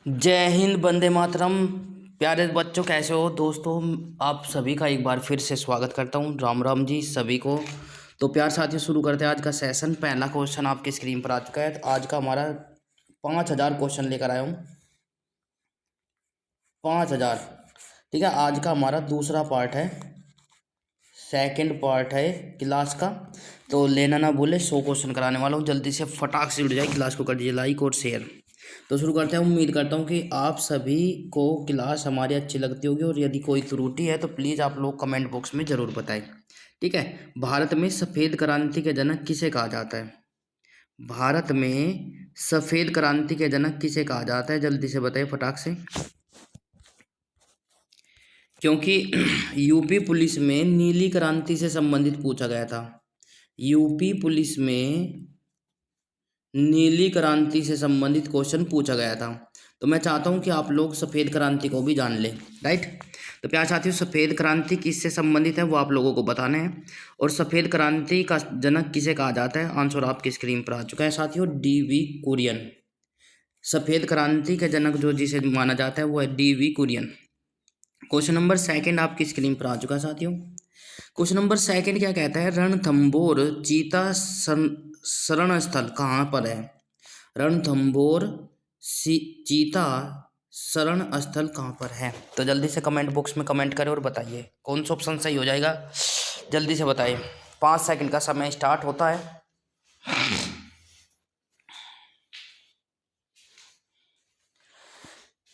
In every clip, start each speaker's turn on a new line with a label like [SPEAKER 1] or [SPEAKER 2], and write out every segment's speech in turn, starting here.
[SPEAKER 1] जय हिंद, वंदे मातरम। प्यारे बच्चों, कैसे हो दोस्तों? आप सभी का एक बार फिर से स्वागत करता हूँ। राम राम जी सभी को। तो प्यार साथियों, शुरू करते हैं आज का सेशन। पहला क्वेश्चन आपकी स्क्रीन पर आ चुका है। आज का हमारा 5,000 क्वेश्चन लेकर आया हूँ। 5,000। ठीक है, आज का हमारा दूसरा पार्ट है, सेकंड पार्ट है क्लास का। तो लेना ना भूले, 100 क्वेश्चन कराने वाला हूँ। जल्दी से फटाक से जुड़ जाए, क्लास को कर दीजिए लाइक और शेयर। तो शुरू करते हैं। उम्मीद करता हूँ कि आप सभी को क्लास हमारी अच्छी लगती होगी, और यदि कोई त्रुटि है तो प्लीज़ आप लोग कमेंट बॉक्स में ज़रूर बताएं। ठीक है। भारत में सफ़ेद क्रांति के जनक किसे कहा जाता है? भारत में सफ़ेद क्रांति के जनक किसे कहा जाता है? जल्दी से बताइए फटाक से। क्योंकि यूपी पुलिस में नीली क्रांति से संबंधित पूछा गया था। यूपी पुलिस में नीली क्रांति से संबंधित क्वेश्चन पूछा गया था। तो मैं चाहता हूं कि आप लोग सफ़ेद क्रांति को भी जान लें। राइट। तो प्यारे साथियों, सफ़ेद क्रांति किससे संबंधित है वो आप लोगों को बताना है। और सफ़ेद क्रांति का जनक किसे कहा जाता है? आंसर आपकी स्क्रीन पर आ चुका है साथियों, डी.वी. कुरियन। सफ़ेद क्रांति के जनक जो जिसे माना जाता है वो है D V. Kurien. Question number second आपकी स्क्रीन पर आ चुका है साथियों। क्वेश्चन नंबर सेकंड क्या कहता है? रणथंभौर चीता शरण स्थल कहाँ पर है? रणथंभौर चीता शरण स्थल कहाँ पर है? तो जल्दी से कमेंट बॉक्स में कमेंट करें और बताइए कौन सा ऑप्शन सही हो जाएगा। जल्दी से बताइए। 5 सेकंड का समय स्टार्ट होता है।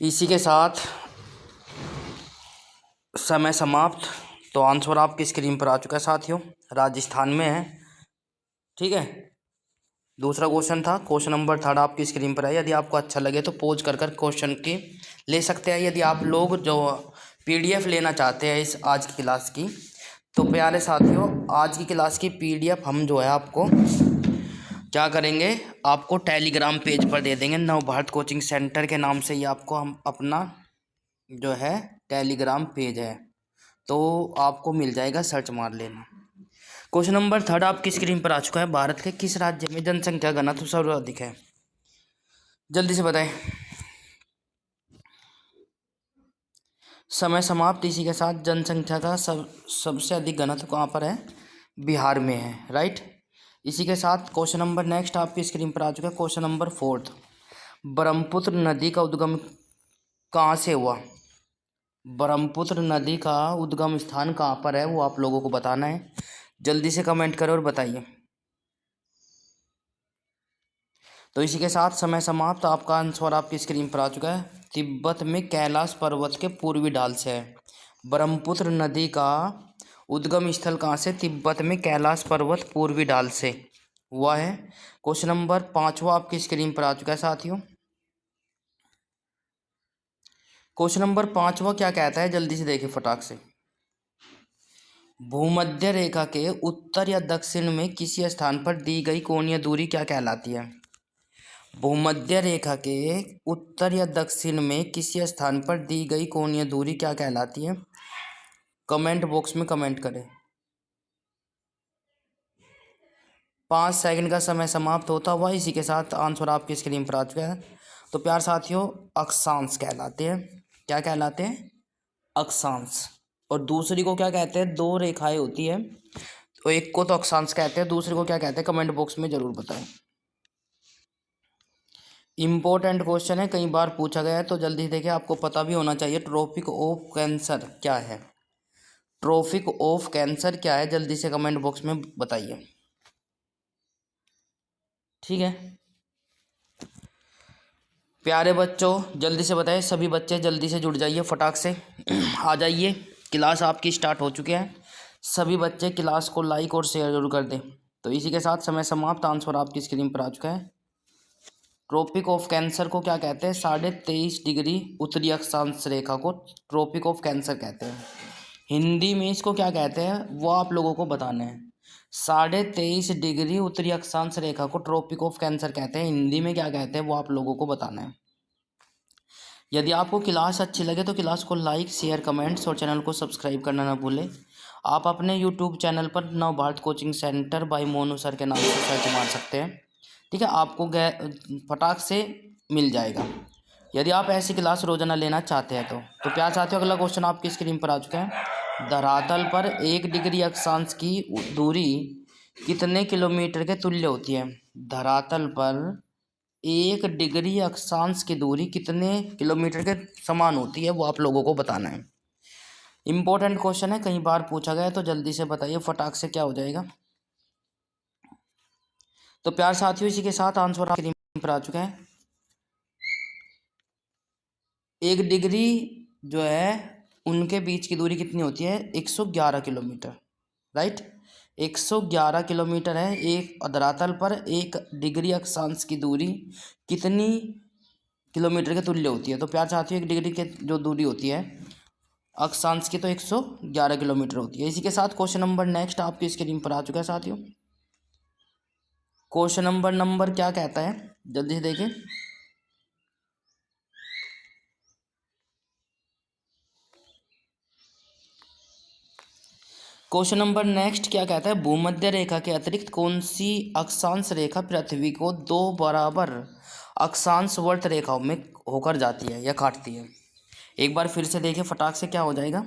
[SPEAKER 1] इसी के साथ समय समाप्त। तो आंसर आपकी स्क्रीन पर आ चुका है साथियों, राजस्थान में है। ठीक है। दूसरा क्वेश्चन था। क्वेश्चन नंबर थर्ड आपकी स्क्रीन पर है। यदि आपको अच्छा लगे तो पॉज कर क्वेश्चन की ले सकते हैं। यदि आप लोग जो पीडीएफ लेना चाहते हैं इस आज की क्लास की, तो प्यारे साथियों, आज की क्लास की पीडीएफ हम जो है आपको क्या करेंगे, आपको टेलीग्राम पेज पर दे देंगे। नवभारत कोचिंग सेंटर के नाम से ही आपको हम अपना जो है टेलीग्राम पेज है, तो आपको मिल जाएगा, सर्च मार लेना। क्वेश्चन नंबर थर्ड आपकी स्क्रीन पर आ चुका है। भारत के किस राज्य में जनसंख्या घनत्व सर्वाधिक है? जल्दी से बताएं। समय समाप्त। इसी के साथ जनसंख्या का सबसे अधिक घनत्व कहाँ पर है? बिहार में है। राइट। इसी के साथ क्वेश्चन नंबर नेक्स्ट आपकी स्क्रीन पर आ चुका है। क्वेश्चन नंबर फोर्थ, ब्रह्मपुत्र नदी का उद्गम कहाँ से हुआ? ब्रह्मपुत्र नदी का उद्गम स्थान कहाँ पर है वो आप लोगों को बताना है। जल्दी से कमेंट करें और बताइए। तो इसी के साथ समय समाप्त। आपका आंसर आपकी स्क्रीन पर आ चुका है। तिब्बत में कैलाश पर्वत के पूर्वी ढाल से है। ब्रह्मपुत्र नदी का उद्गम स्थल कहाँ से? तिब्बत में कैलाश पर्वत पूर्वी ढाल से हुआ है। क्वेश्चन नंबर 5वां आपकी स्क्रीन पर आ चुका है साथियों। क्वेश्चन नंबर 5वां क्या कहता है? जल्दी से देखिए फटाक से। भूमध्य रेखा के उत्तर या दक्षिण में किसी स्थान पर दी गई कोणीय दूरी क्या कहलाती है? भूमध्य रेखा के उत्तर या दक्षिण में किसी स्थान पर दी गई कोणीय दूरी क्या कहलाती है? कमेंट बॉक्स में कमेंट करें। 5 सेकंड का समय समाप्त होता हुआ। इसी के साथ आंसर आपकी स्क्रीन पर आ चुका है। तो प्यार साथियों, अक्षांश कहलाते हैं। क्या कहलाते हैं? अक्षांश। और दूसरी को क्या कहते हैं? 2 रेखाएं होती है, तो एक को तो अक्षांश कहते हैं, दूसरे को क्या कहते हैं कमेंट बॉक्स में जरूर बताएं। इम्पोर्टेंट क्वेश्चन है, कई बार पूछा गया है, तो जल्दी देखिए, आपको पता भी होना चाहिए। ट्रॉपिक ऑफ कैंसर क्या है? ट्रॉपिक ऑफ कैंसर क्या है? जल्दी से कमेंट बॉक्स में बताइए। ठीक है प्यारे बच्चों, जल्दी से बताइए। सभी बच्चे जल्दी से जुड़ जाइए, फटाक से आ जाइए। क्लास आपकी स्टार्ट हो चुकी है। सभी बच्चे क्लास को लाइक और शेयर जरूर कर दें। तो इसी के साथ समय समाप्त। आंसर आपकी स्क्रीन पर आ चुका है। ट्रॉपिक ऑफ कैंसर को क्या कहते हैं? 23.5 डिग्री उत्तरी अक्षांश रेखा को ट्रॉपिक ऑफ कैंसर कहते हैं। हिंदी में इसको क्या कहते हैं वो आप लोगों को बताना है। 23.5 डिग्री उत्तरी अक्षांश रेखा को ट्रॉपिक ऑफ कैंसर कहते हैं। हिंदी में क्या कहते हैं वो आप लोगों को बताना है। यदि आपको क्लास अच्छी लगे तो क्लास को लाइक, शेयर, कमेंट्स और चैनल को सब्सक्राइब करना ना भूलें। आप अपने यूट्यूब चैनल पर Navbharat coaching centre by Monu sir के नाम से सर्च मार सकते हैं। ठीक है, आपको फटाक से मिल जाएगा। यदि आप ऐसी क्लास रोजाना लेना चाहते हैं तो प्यार साथियों अगला क्वेश्चन आपकी स्क्रीन पर आ चुका है। धरातल पर 1 डिग्री अक्षांश की दूरी कितने किलोमीटर के तुल्य होती है? धरातल पर 1 डिग्री अक्षांश की दूरी कितने किलोमीटर के समान होती है, वो आप लोगों को बताना है। इंपॉर्टेंट क्वेश्चन है, कई बार पूछा गया है, तो जल्दी से बताइए फटाक से क्या हो जाएगा। तो प्यार साथियों इसी के साथ आंसर स्क्रीन पर आ चुका है। 1 डिग्री जो है उनके बीच की दूरी कितनी होती है? 111 किलोमीटर, राइट। 111 किलोमीटर है। एक धरातल पर 1 डिग्री अक्षांश की दूरी कितनी किलोमीटर के तुल्य होती है? तो प्यार साथियों 1 डिग्री के जो दूरी होती है अक्षांश की तो 111 किलोमीटर होती है। इसी के साथ क्वेश्चन नंबर नेक्स्ट आपकी स्क्रीन पर आ चुका है साथियों। क्वेश्चन नंबर क्या कहता है, जल्दी से देखिए। क्वेश्चन नंबर नेक्स्ट क्या कहता है? भूमध्य रेखा के अतिरिक्त कौन सी अक्षांश रेखा पृथ्वी को 2 बराबर अक्षांश वर्त रेखाओं में होकर जाती है या काटती है? एक बार फिर से देखिए फटाक से क्या हो जाएगा।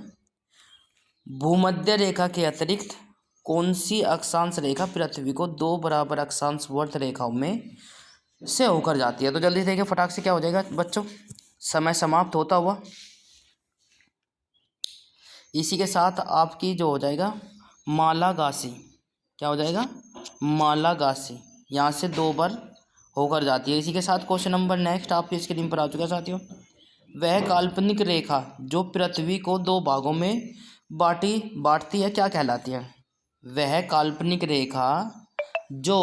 [SPEAKER 1] भूमध्य रेखा के अतिरिक्त कौन सी अक्षांश रेखा पृथ्वी को 2 बराबर अक्षांश वर्त रेखाओं में से होकर जाती है? तो जल्दी देखिए फटाक से क्या हो जाएगा बच्चों, समय समाप्त होता हुआ। इसी के साथ आपकी जो हो जाएगा मालागासी, क्या हो जाएगा? मालागासी, यहाँ से 2 बार होकर जाती है। इसी के साथ क्वेश्चन नंबर नेक्स्ट आपकी स्क्रीन पर आ चुका है साथियों। वह काल्पनिक रेखा जो पृथ्वी को 2 भागों में बांटती है क्या कहलाती है? वह काल्पनिक रेखा जो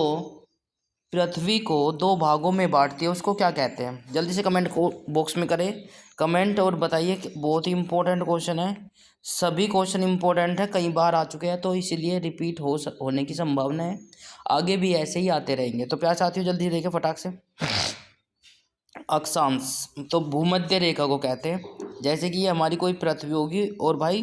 [SPEAKER 1] पृथ्वी को 2 भागों में बांटती है उसको क्या कहते हैं? जल्दी से कमेंट बॉक्स में करें कमेंट और बताइए। बहुत ही इंपॉर्टेंट क्वेश्चन है, सभी क्वेश्चन इंपॉर्टेंट है, कई बार आ चुके हैं तो इसीलिए रिपीट होने की संभावना है, आगे भी ऐसे ही आते रहेंगे। तो प्यार साथियों जल्दी देखिए फटाक से। अक्षांश तो भूमध्य रेखा को कहते हैं। जैसे कि ये हमारी कोई पृथ्वी होगी और भाई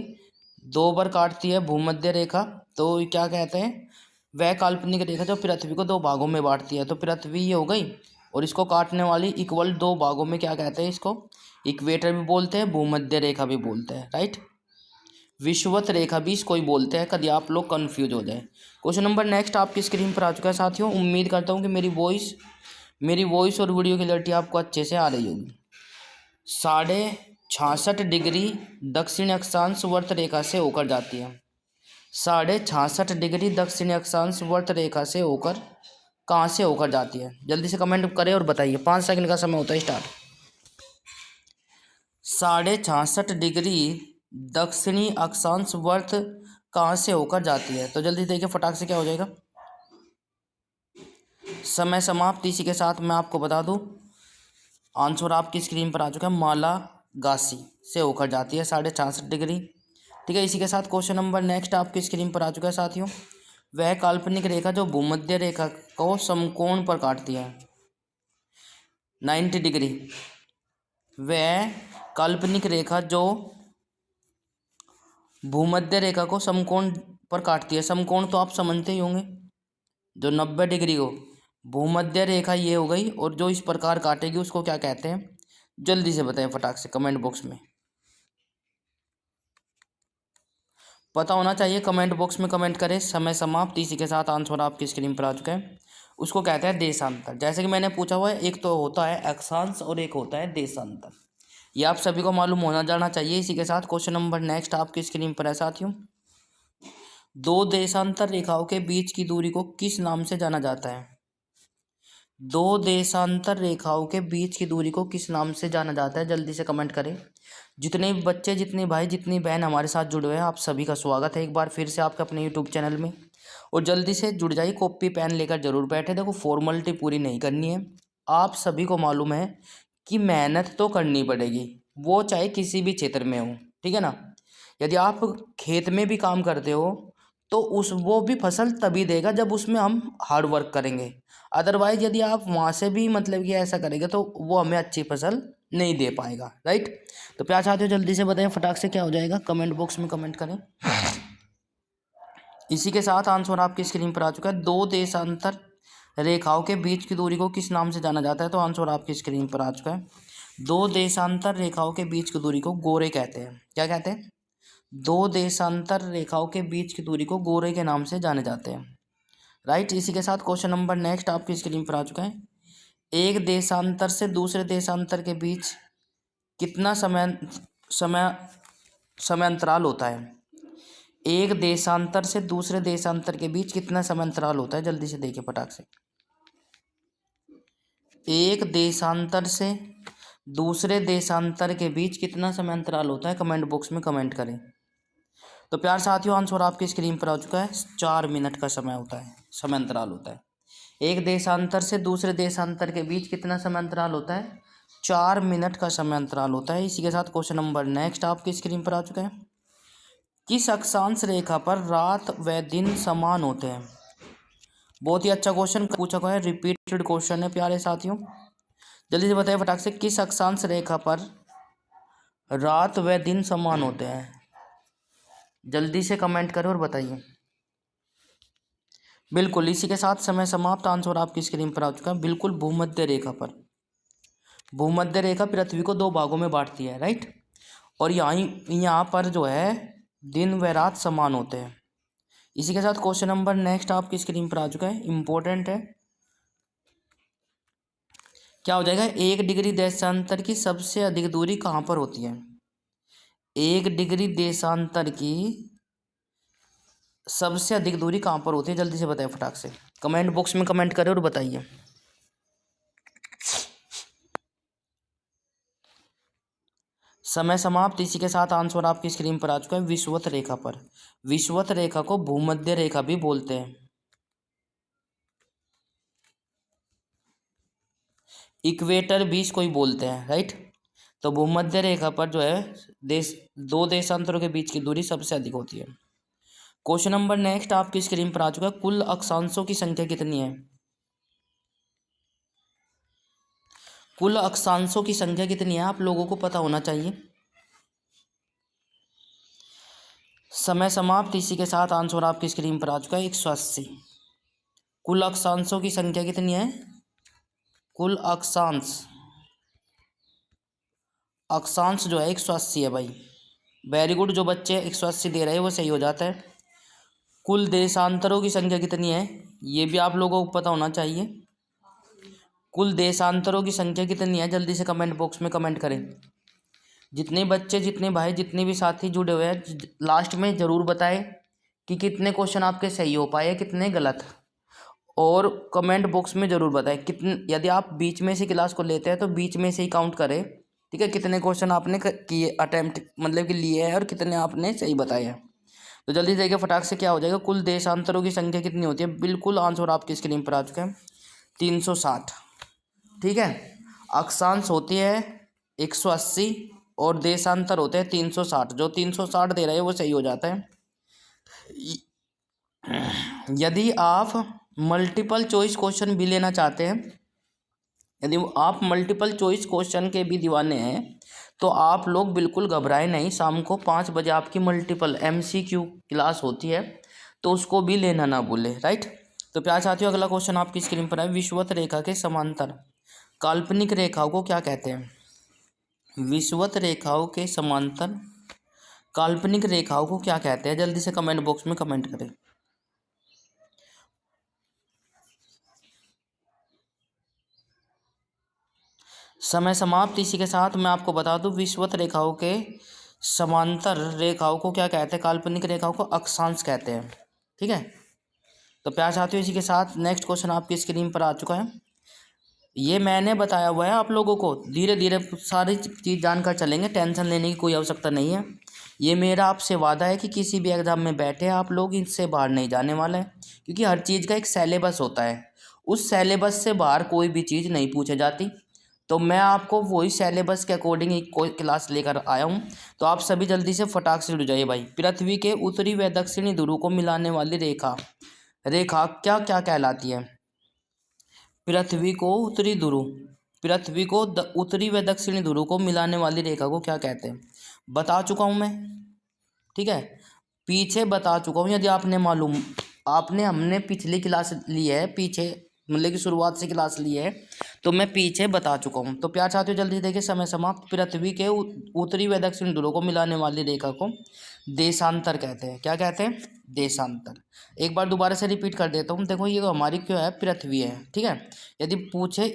[SPEAKER 1] 2 बार काटती है भूमध्य रेखा, तो क्या कहते हैं? वह काल्पनिक रेखा जो पृथ्वी को 2 भागों में बांटती है। तो पृथ्वी ये हो गई और इसको काटने वाली इक्वल 2 भागों में क्या कहते हैं? इसको इक्वेटर भी बोलते हैं, भूमध्य रेखा भी बोलते हैं, राइट। विषुवत रेखा भी इसको ही बोलते हैं, कभी आप लोग कंफ्यूज हो जाए। क्वेश्चन नंबर नेक्स्ट आपकी स्क्रीन पर आ चुका है साथियों। उम्मीद करता हूँ कि मेरी वॉइस और वीडियो क्लियरिटी आपको अच्छे से आ रही होगी। 66.5 डिग्री दक्षिण अक्षांश वर्त रेखा से होकर जाती है। 66.5 डिग्री दक्षिण अक्षांश वर्त रेखा से होकर कहाँ से होकर जाती है? जल्दी से कमेंट करें और बताइए। 5 सेकंड का समय होता है स्टार्ट। 66.5 डिग्री दक्षिणी अक्षांश वर्त कहाँ से होकर जाती है? तो जल्दी देखिए फटाक से क्या हो जाएगा। समय समाप्त। इसी के साथ मैं आपको बता दूं आंसर आपकी स्क्रीन पर आ चुका है, मालागासी से होकर जाती है 66.5 डिग्री, ठीक है। इसी के साथ क्वेश्चन नंबर नेक्स्ट आपकी स्क्रीन पर आ चुका है साथियों। वह काल्पनिक रेखा जो भूमध्य रेखा को समकोण पर काटती है 90 डिग्री। वह काल्पनिक रेखा जो भूमध्य रेखा को समकोण पर काटती है, समकोण तो आप समझते ही होंगे, जो 90 डिग्री हो, भूमध्य रेखा ये हो गई और जो इस प्रकार काटेगी उसको क्या कहते हैं? जल्दी से बताएं फटाक से कमेंट बॉक्स में, पता होना चाहिए, कमेंट बॉक्स में कमेंट करें। समय समाप्त। इसी के साथ आंसर आपकी स्क्रीन पर आ चुका है। उसको कहते हैं देशांतर। जैसे कि मैंने पूछा हुआ है, एक तो होता है अक्षांश और एक होता है देशांतर, ये आप सभी को मालूम होना जाना चाहिए। इसी के साथ क्वेश्चन नंबर नेक्स्ट आपकी स्क्रीन पर है साथियों। 2 देशांतर रेखाओं के बीच की दूरी को किस नाम से जाना जाता है? 2 देशांतर रेखाओं के बीच की दूरी को किस नाम से जाना जाता है? जल्दी से कमेंट करें। जितने बच्चे, जितने भाई, जितनी बहन हमारे साथ जुड़े हुए हैं, आप सभी का स्वागत है एक बार फिर से आपके अपने यूट्यूब चैनल में। और जल्दी से जुड़ जाइए, कॉपी पेन लेकर जरूर बैठे। देखो फॉर्मेलिटी पूरी नहीं करनी है, आप सभी को मालूम है कि मेहनत तो करनी पड़ेगी, वो चाहे किसी भी क्षेत्र में हो, ठीक है ना। यदि आप खेत में भी काम करते हो तो वो भी फसल तभी देगा जब उसमें हम हार्ड वर्क करेंगे। अदरवाइज यदि आप वहाँ से भी मतलब कि ऐसा करेंगे तो वो हमें अच्छी फसल नहीं दे पाएगा, राइट। तो प्यार चाहते हो जल्दी से बताएं फटाक से क्या हो जाएगा, कमेंट बॉक्स में कमेंट करें। इसी के साथ आंसर आपकी स्क्रीन पर आ चुका है। 2 देशांतर रेखाओं के बीच की दूरी को किस नाम से जाना जाता है? तो आंसर आपकी स्क्रीन पर आ चुका है, दो देशांतर रेखाओं के बीच की दूरी को गोरे कहते हैं। क्या कहते हैं? दो देशांतर रेखाओं के बीच की दूरी को गोरे के नाम से जाने जाते हैं। राइट। इसी के साथ क्वेश्चन नंबर नेक्स्ट आपकी स्क्रीन पर आ चुका है। एक देशांतर से दूसरे देशांतर के बीच कितना समय समय अंतराल होता है? एक देशांतर से दूसरे देशांतर के बीच कितना समय अंतराल होता है? जल्दी से देखिए फटाक से। एक देशांतर से दूसरे देशांतर के बीच कितना समय अंतराल होता है? कमेंट बॉक्स में कमेंट करें। तो प्यार साथियों, आंसर आपकी स्क्रीन पर आ चुका है। 4 मिनट का समय होता है, समय अंतराल होता है। एक देशांतर से दूसरे देशांतर के बीच कितना समय अंतराल होता है? 4 मिनट का समय अंतराल होता है। इसी के साथ क्वेश्चन नंबर नेक्स्ट आपकी स्क्रीन पर आ चुका है। किस अक्षांश रेखा पर रात व दिन समान होते हैं? बहुत ही अच्छा क्वेश्चन पूछा गया है, रिपीटेड क्वेश्चन है प्यारे साथियों। जल्दी से बताइए फटाक से, किस अक्षांश रेखा पर रात व दिन समान होते हैं? जल्दी से कमेंट करें और बताइए। बिल्कुल, इसी के साथ समय समाप्त। आंसर आपकी स्क्रीन पर आ चुका है। बिल्कुल भूमध्य रेखा पर। भूमध्य रेखा पृथ्वी को 2 भागों में बांटती है, राइट। और यहाँ पर जो है दिन व रात समान होते हैं। इसी के साथ क्वेश्चन नंबर नेक्स्ट आपकी स्क्रीन पर आ चुका है, इंपॉर्टेंट है। क्या हो जाएगा? 1 डिग्री देशांतर की सबसे अधिक दूरी कहाँ पर होती है? 1 डिग्री देशांतर की सबसे अधिक दूरी कहाँ पर होती है? जल्दी से बताइए फटाक से। कमेंट बॉक्स में कमेंट करें और बताइए। समय समाप्त। इसी के साथ आंसर आपकी स्क्रीन पर आ चुका है, विषुवत रेखा पर। विषुवत रेखा को भूमध्य रेखा भी बोलते हैं। इक्वेटर भी इसको ही बोलते हैं, राइट। तो भूमध्य रेखा पर जो है 2 देशांतरों के बीच की दूरी सबसे अधिक होती है। क्वेश्चन नंबर नेक्स्ट आपकी स्क्रीन पर आ चुका है, कुल अक्षांशों की संख्या कितनी है? कुल अक्षांशों की संख्या कितनी है आप लोगों को पता होना चाहिए। समय समाप्त। इसी के साथ आंसर आपकी स्क्रीन पर आ चुका है, 180। कुल अक्षांशों की संख्या कितनी है? कुल अक्षांश जो है 180 है भाई। वेरी गुड, जो बच्चे 180 दे रहे हैं वो सही हो जाता है। कुल देशांतरों की संख्या कितनी है ये भी आप लोगों को पता होना चाहिए। कुल देशांतरों की संख्या कितनी है? जल्दी से कमेंट बॉक्स में कमेंट करें। जितने बच्चे, जितने भाई, जितने भी साथी जुड़े हुए हैं, लास्ट में ज़रूर बताएं कि कितने क्वेश्चन आपके सही हो पाए, कितने गलत। और कमेंट बॉक्स में ज़रूर बताएं कितने, यदि आप बीच में से क्लास को लेते हैं तो बीच में से ही काउंट करें, ठीक है। कितने क्वेश्चन आपने किए, अटेम्प्ट मतलब कि लिए हैं, और कितने आपने सही बताए हैं। तो जल्दी से देखिए फटाक से, क्या हो जाएगा? कुल देशांतरों की संख्या कितनी होती है? बिल्कुल आंसर आपकी स्क्रीन पर आ चुका है, 360। ठीक है, अक्षांश होती है 180 और देशांतर होते हैं 360। जो 360 दे रहे हैं वो सही हो जाता है। यदि आप मल्टीपल चॉइस क्वेश्चन भी लेना चाहते हैं, यदि आप मल्टीपल चॉइस क्वेश्चन के भी दीवाने हैं, तो आप लोग बिल्कुल घबराएं नहीं। शाम को 5 बजे आपकी मल्टीपल MCQ क्लास होती है, तो उसको भी लेना ना भूलें, राइट। तो प्यारे साथियों, अगला क्वेश्चन आपकी स्क्रीन पर है, विषुवत रेखा के समांतर काल्पनिक रेखाओं को क्या कहते हैं? विषुवत रेखाओं के समांतर काल्पनिक रेखाओं को क्या कहते हैं? जल्दी से कमेंट बॉक्स में कमेंट करें। समय समाप्त। इसी के साथ मैं आपको बता दूं, विषुवत रेखाओं के समांतर रेखाओं को क्या कहते हैं? काल्पनिक रेखाओं को अक्षांश कहते हैं, ठीक है। तो प्यारे साथियों, इसी के साथ नेक्स्ट क्वेश्चन आपकी स्क्रीन पर आ चुका है। ये मैंने बताया हुआ है आप लोगों को, धीरे धीरे सारी चीज़ जानकर चलेंगे, टेंशन लेने की कोई आवश्यकता नहीं है। ये मेरा आपसे वादा है कि किसी भी एग्ज़ाम में बैठे आप लोग इससे बाहर नहीं जाने वाले हैं, क्योंकि हर चीज़ का एक सिलेबस होता है। उस सिलेबस से बाहर कोई भी चीज़ नहीं पूछी जाती। तो मैं आपको वही सिलेबस के अकॉर्डिंग एक कोई क्लास लेकर आया हूँ। तो आप सभी जल्दी से फटाक से जुड़ जाइए भाई। पृथ्वी के उत्तरी व दक्षिणी ध्रुव को मिलाने वाली रेखा क्या क्या कहलाती है? पृथ्वी को उत्तरी व दक्षिणी ध्रुव को मिलाने वाली रेखा को क्या कहते हैं? बता चुका हूँ मैं, ठीक है, पीछे बता चुका हूँ। यदि आपने हमने पिछली क्लास ली है पीछे, मतलब कि शुरुआत से क्लास ली है तो मैं पीछे बता चुका हूँ। तो प्यार साथियों जल्दी देखिए समय समाप्त। पृथ्वी के उत्तरी व दक्षिण ध्रुवों को मिलाने वाली रेखा को देशांतर कहते हैं। क्या कहते हैं? देशांतर। एक बार दोबारा से रिपीट कर देता हूँ। देखो ये हमारी क्यों है, पृथ्वी है, ठीक है। यदि पूछे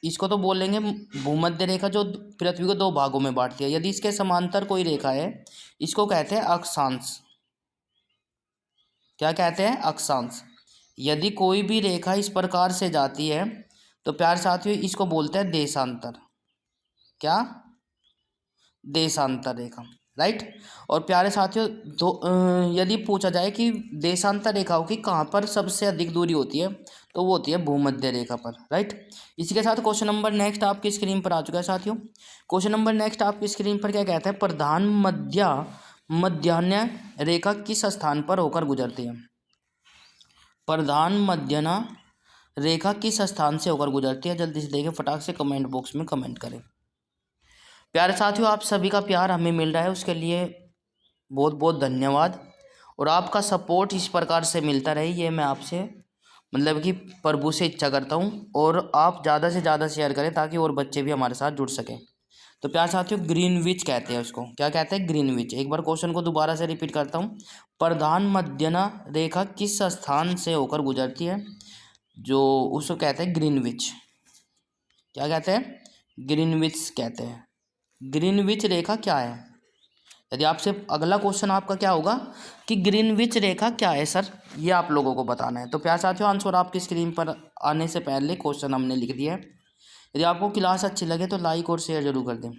[SPEAKER 1] इसको तो बोलेंगे भूमध्य रेखा जो पृथ्वी को दो भागों में बांटती है। यदि इसके समांतर कोई रेखा है इसको कहते हैं अक्षांश। क्या कहते हैं? अक्षांश। यदि कोई भी रेखा इस प्रकार से जाती है तो प्यार साथियों इसको बोलते हैं देशांतर। क्या? देशांतर रेखा, राइट। और प्यारे साथियों यदि पूछा जाए कि देशांतर रेखाओं की कहाँ पर सबसे अधिक दूरी होती है तो वो होती है भूमध्य रेखा पर, राइट। इसी के साथ क्वेश्चन नंबर नेक्स्ट आपकी स्क्रीन पर आ चुका है साथियों। क्वेश्चन नंबर नेक्स्ट आपकी स्क्रीन पर क्या कहता है? प्रधान मध्याह्न रेखा किस स्थान पर होकर गुजरती है? प्रधान मध्याह्न रेखा किस स्थान से होकर गुजरती है? जल्दी से देखिए, फटाक से कमेंट बॉक्स में कमेंट करें। प्यारे साथियों आप सभी का प्यार हमें मिल रहा है उसके लिए बहुत बहुत धन्यवाद। और आपका सपोर्ट इस प्रकार से मिलता रहे ये मैं आपसे मतलब कि प्रभु से इच्छा करता हूँ। और आप ज़्यादा से ज़्यादा शेयर करें ताकि और बच्चे भी हमारे साथ जुड़ सकें। तो प्यारे साथियों ग्रीनविच कहते हैं उसको। क्या कहते हैं? ग्रीनविच। एक बार क्वेश्चन को दोबारा से रिपीट करता हूँ। प्रधान मध्याह्न रेखा किस स्थान से होकर गुजरती है? जो उसको कहते हैं ग्रीनविच। क्या कहते हैं? ग्रीनविच कहते हैं। ग्रीनविच रेखा क्या है? यदि आपसे अगला क्वेश्चन आपका क्या होगा कि ग्रीनविच रेखा क्या है सर, ये आप लोगों को बताना है। तो प्यारे साथियों आंसर आपकी स्क्रीन पर आने से पहले क्वेश्चन हमने लिख दिया है। यदि आपको क्लास अच्छी लगे तो लाइक और शेयर जरूर कर दें।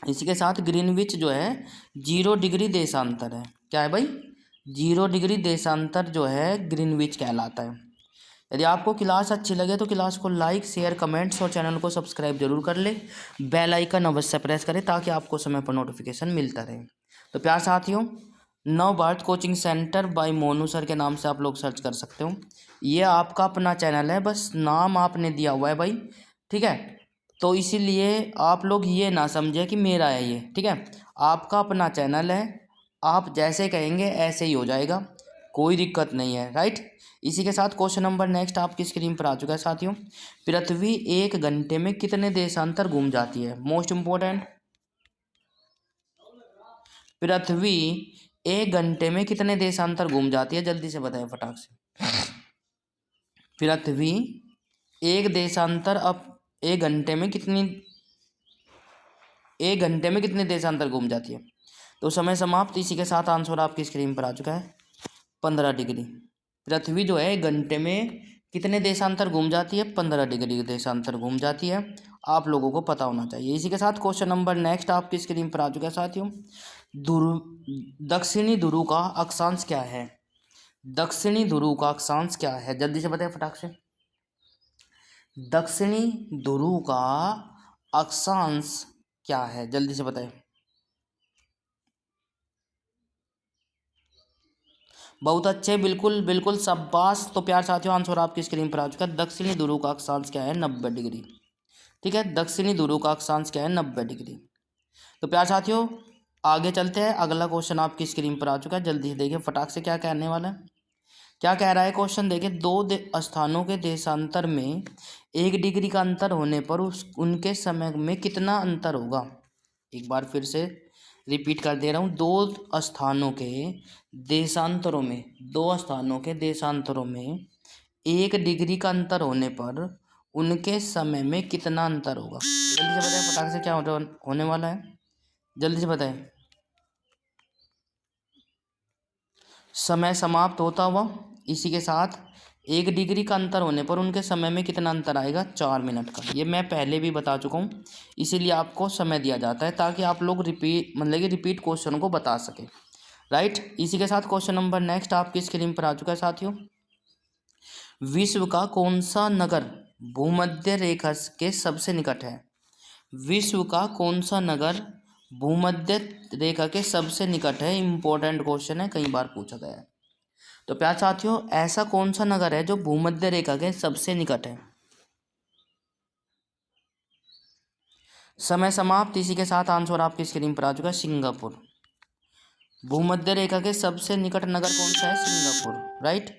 [SPEAKER 1] इसी के साथ ग्रीनविच जो है 0 डिग्री देशांतर है। क्या है भाई? 0 डिग्री देशांतर जो है ग्रीनविच कहलाता है। यदि आपको क्लास अच्छी लगे तो क्लास को लाइक शेयर कमेंट्स और चैनल को सब्सक्राइब जरूर कर ले। बेल आइकन अवश्य प्रेस करें ताकि आपको समय पर नोटिफिकेशन मिलता रहे। तो प्यार साथियों Navbharat coaching centre by Monu sir के नाम से आप लोग सर्च कर सकते हो। ये आपका अपना चैनल है, बस नाम आपने दिया हुआ है भाई, ठीक है। तो इसीलिए आप लोग ये ना समझे कि मेरा है ये, ठीक है। आपका अपना चैनल है, आप जैसे कहेंगे ऐसे ही हो जाएगा, कोई दिक्कत नहीं है, राइट। इसी के साथ क्वेश्चन नंबर नेक्स्ट आपकी स्क्रीन पर आ चुका है साथियों। पृथ्वी 1 घंटे में कितने देशांतर घूम जाती है? Most important. पृथ्वी 1 घंटे में कितने देशांतर घूम जाती है? जल्दी से बताएं फटाक से। पृथ्वी एक देशांतर अब 1 घंटे में कितने देशांतर घूम जाती है? तो समय समाप्त। इसी के साथ आंसर आपकी स्क्रीन पर आ चुका है 15 डिग्री। पृथ्वी जो है 1 घंटे में कितने देशांतर घूम जाती है? 15 डिग्री देशांतर घूम जाती है। आप लोगों को पता होना चाहिए। इसी के साथ क्वेश्चन नंबर नेक्स्ट आपकी स्क्रीन पर आ चुका है साथियों। दक्षिणी ध्रुव का अक्षांश क्या है? दक्षिणी ध्रुव का अक्षांश क्या है? जल्दी से बताएं फटाक से। दक्षिणी ध्रुव का अक्षांश क्या है? जल्दी से बताएं। बहुत अच्छे, बिल्कुल बिल्कुल शाबाश। तो प्यार साथियों आंसर आपकी स्क्रीन पर आ चुका है। दक्षिणी ध्रुव का अक्षांश क्या है? 90 डिग्री, ठीक है। दक्षिणी ध्रुव का अक्षांश क्या है? 90 डिग्री। तो प्यार साथियों आगे चलते हैं। अगला क्वेश्चन आपकी स्क्रीन पर आ चुका है, जल्दी से देखिए फटाक से क्या कहने वाला है। क्या कह रहा है क्वेश्चन? देखिए स्थानों के देशांतर में 1 डिग्री का अंतर होने पर उनके समय में कितना अंतर होगा? एक बार फिर से रिपीट कर दे रहा हूँ। दो स्थानों के देशांतरों में 1 डिग्री का अंतर होने पर उनके समय में कितना अंतर होगा? जल्दी से बताएं फटाक से क्या होने वाला है, जल्दी से बताएं। समय समाप्त होता हुआ। इसी के साथ 1 डिग्री का अंतर होने पर उनके समय में कितना अंतर आएगा? 4 मिनट का। ये मैं पहले भी बता चुका हूँ, इसीलिए आपको समय दिया जाता है ताकि आप लोग रिपीट क्वेश्चन को बता सकें, राइट। इसी के साथ क्वेश्चन नंबर नेक्स्ट आपकी स्क्रीन पर आ चुका है साथियों। विश्व का कौन सा नगर भूमध्य रेखा के सबसे निकट है? विश्व का कौन सा नगर भूमध्य रेखा के सबसे निकट है? इंपॉर्टेंट क्वेश्चन है, कई बार पूछा गया है। तो प्यार साथियों ऐसा कौन सा नगर है जो भूमध्य रेखा के सबसे निकट है? समय समाप्त। इसी के साथ आंसर आपकी स्क्रीन पर आ चुका है सिंगापुर। भूमध्य रेखा के सबसे निकट नगर कौन सा है? Singapore, right.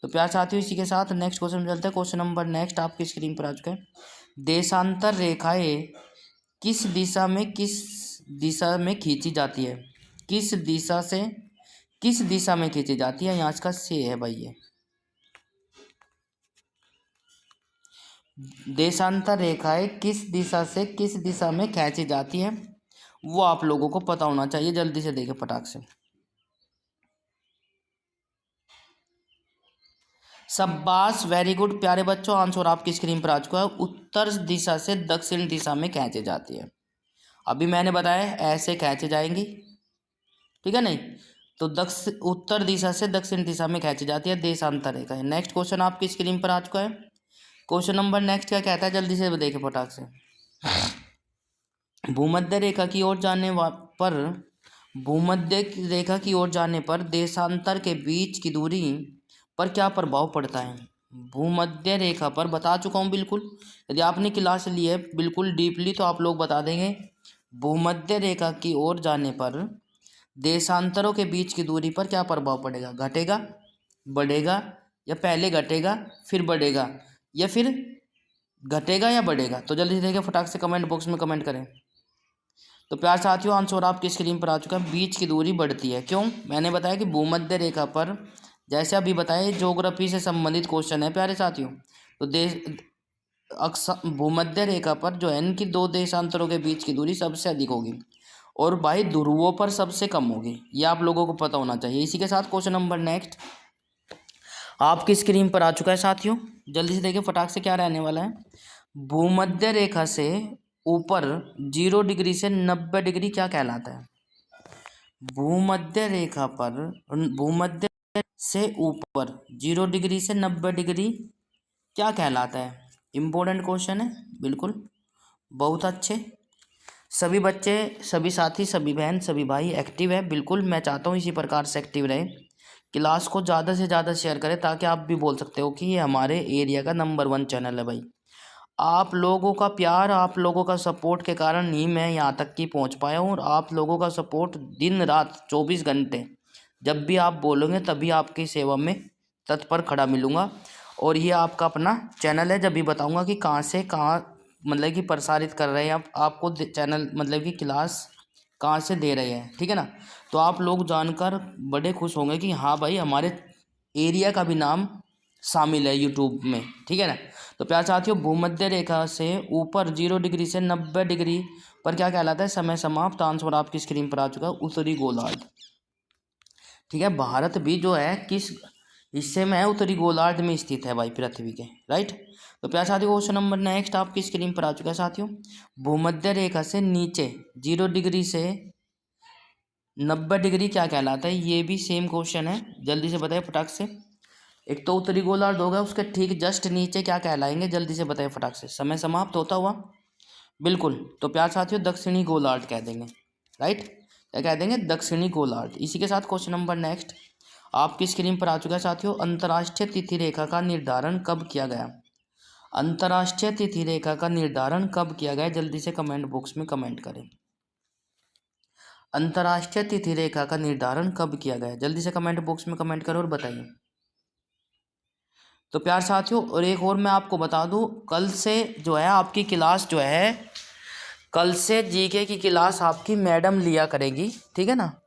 [SPEAKER 1] तो प्यार साथियों इसी के साथ नेक्स्ट क्वेश्चन में चलते हैं। क्वेश्चन नंबर नेक्स्ट आपकी स्क्रीन पर आ चुका है। देशांतर रेखाएं किस दिशा में खींची जाती है? किस दिशा में खींची जाती है? यहाँ इसका से है भाई ये। देशांतर रेखाएं किस दिशा से किस दिशा में खींची जाती है, वो आप लोगों को पता होना चाहिए। जल्दी से देखें फटाक से। शाबाश, वेरी गुड प्यारे बच्चों, आंसर आपकी स्क्रीन पर आ चुका है। उत्तर दिशा से दक्षिण दिशा में खींची जाती है। अभी मैंने बताया ऐसे खींचे जाएंगी, ठीक है नहीं? तो उत्तर दिशा से दक्षिण दिशा में खींची जाती है देशांतर रेखा है। नेक्स्ट क्वेश्चन आपकी स्क्रीन पर आ चुका है। क्वेश्चन नंबर नेक्स्ट क्या कहता है? जल्दी से देखें फटाक से। भूमध्य रेखा की ओर जाने पर देशांतर के बीच की दूरी पर क्या प्रभाव पड़ता है? भूमध्य रेखा पर बता चुका हूँ बिल्कुल। यदि आपने क्लास ली है बिल्कुल डीपली तो आप लोग बता देंगे। भूमध्य रेखा की ओर जाने पर देशांतरों के बीच की दूरी पर क्या प्रभाव पड़ेगा? घटेगा, बढ़ेगा, या पहले घटेगा फिर बढ़ेगा, या फिर घटेगा या बढ़ेगा? तो जल्दी से देखिए फटाक से कमेंट बॉक्स में कमेंट करें। तो प्यार साथियों आंसर आपकी स्क्रीन पर आ चुका है। बीच की दूरी बढ़ती है। क्यों? मैंने बताया कि भूमध्य रेखा पर, जैसे अभी बताया ज्योग्राफी से संबंधित क्वेश्चन है प्यारे साथियों। तो भूमध्य रेखा पर जो है इनकी दो देशांतरों के बीच की दूरी सबसे अधिक होगी और भाई ध्रुवों पर सबसे कम होगी। ये आप लोगों को पता होना चाहिए। इसी के साथ क्वेश्चन नंबर नेक्स्ट आपकी स्क्रीन पर आ चुका है साथियों। जल्दी से देखिए फटाक से क्या रहने वाला है। भूमध्य रेखा से ऊपर 0 डिग्री से 90 डिग्री क्या कहलाता है? भूमध्य से ऊपर 0 डिग्री से 90 डिग्री क्या कहलाता है? इम्पोर्टेंट क्वेश्चन है बिल्कुल। बहुत अच्छे सभी बच्चे, सभी साथी, सभी बहन, सभी भाई एक्टिव है। बिल्कुल मैं चाहता हूँ इसी प्रकार से एक्टिव रहे। क्लास को ज़्यादा से ज़्यादा शेयर करें ताकि आप भी बोल सकते हो कि ये हमारे एरिया का नंबर 1 चैनल है भाई। आप लोगों का प्यार, आप लोगों का सपोर्ट के कारण ही मैं यहाँ तक की पहुँच पाया हूँ। और आप लोगों का सपोर्ट दिन रात 24 घंटे जब भी आप बोलोगे तभी आपकी सेवा में तत्पर खड़ा मिलूँगा। और ये आपका अपना चैनल है। जब भी बताऊँगा कि कहाँ से कहाँ मतलब कि प्रसारित कर रहे हैं आपको चैनल, मतलब कि क्लास कहाँ से दे रहे हैं, ठीक है ना? तो आप लोग जानकर बड़े खुश होंगे कि हाँ भाई हमारे एरिया का भी नाम शामिल है यूट्यूब में, ठीक है ना? तो प्यार साथियों भूमध्य रेखा से ऊपर 0 डिग्री से 90 डिग्री पर क्या कहलाता है? समय समाप्त। आंसर आपकी स्क्रीन पर आ चुका है उत्तरी गोलार्ध, ठीक है। भारत भी जो है किस हिस्से में है? उत्तरी गोलार्ध में स्थित है भाई पृथ्वी के, राइट। तो प्यार साथियों क्वेश्चन नंबर नेक्स्ट आपकी स्क्रीन पर आ चुका है साथियों। भूमध्य रेखा से नीचे 0 डिग्री से 90 डिग्री क्या कहलाता है? ये भी सेम क्वेश्चन है, जल्दी से बताइए फटाक से। एक तो उत्तरी गोलार्ध होगा, उसके ठीक जस्ट नीचे क्या कहलाएंगे? जल्दी से बताइए फटाक से। समय समाप्त होता हुआ बिल्कुल। तो प्यार साथियों दक्षिणी गोलार्ध कह देंगे, राइट। क्या कह देंगे? दक्षिणी गोलार्ध। इसी के साथ क्वेश्चन नंबर नेक्स्ट आपकी स्क्रीन पर आ चुका है साथियों। अंतर्राष्ट्रीय तिथि रेखा का निर्धारण कब किया गया? अंतर्राष्ट्रीय तिथि रेखा का निर्धारण कब किया गया? जल्दी से कमेंट बॉक्स में कमेंट करें। अंतर्राष्ट्रीय तिथि रेखा का निर्धारण कब किया गया? जल्दी से कमेंट बॉक्स में कमेंट करो और बताइए। तो प्यार साथियों और एक और मैं आपको बता दूं, कल से जो है आपकी क्लास जो है, कल से जीके की क्लास आपकी मैडम लिया करेगी, ठीक है ना।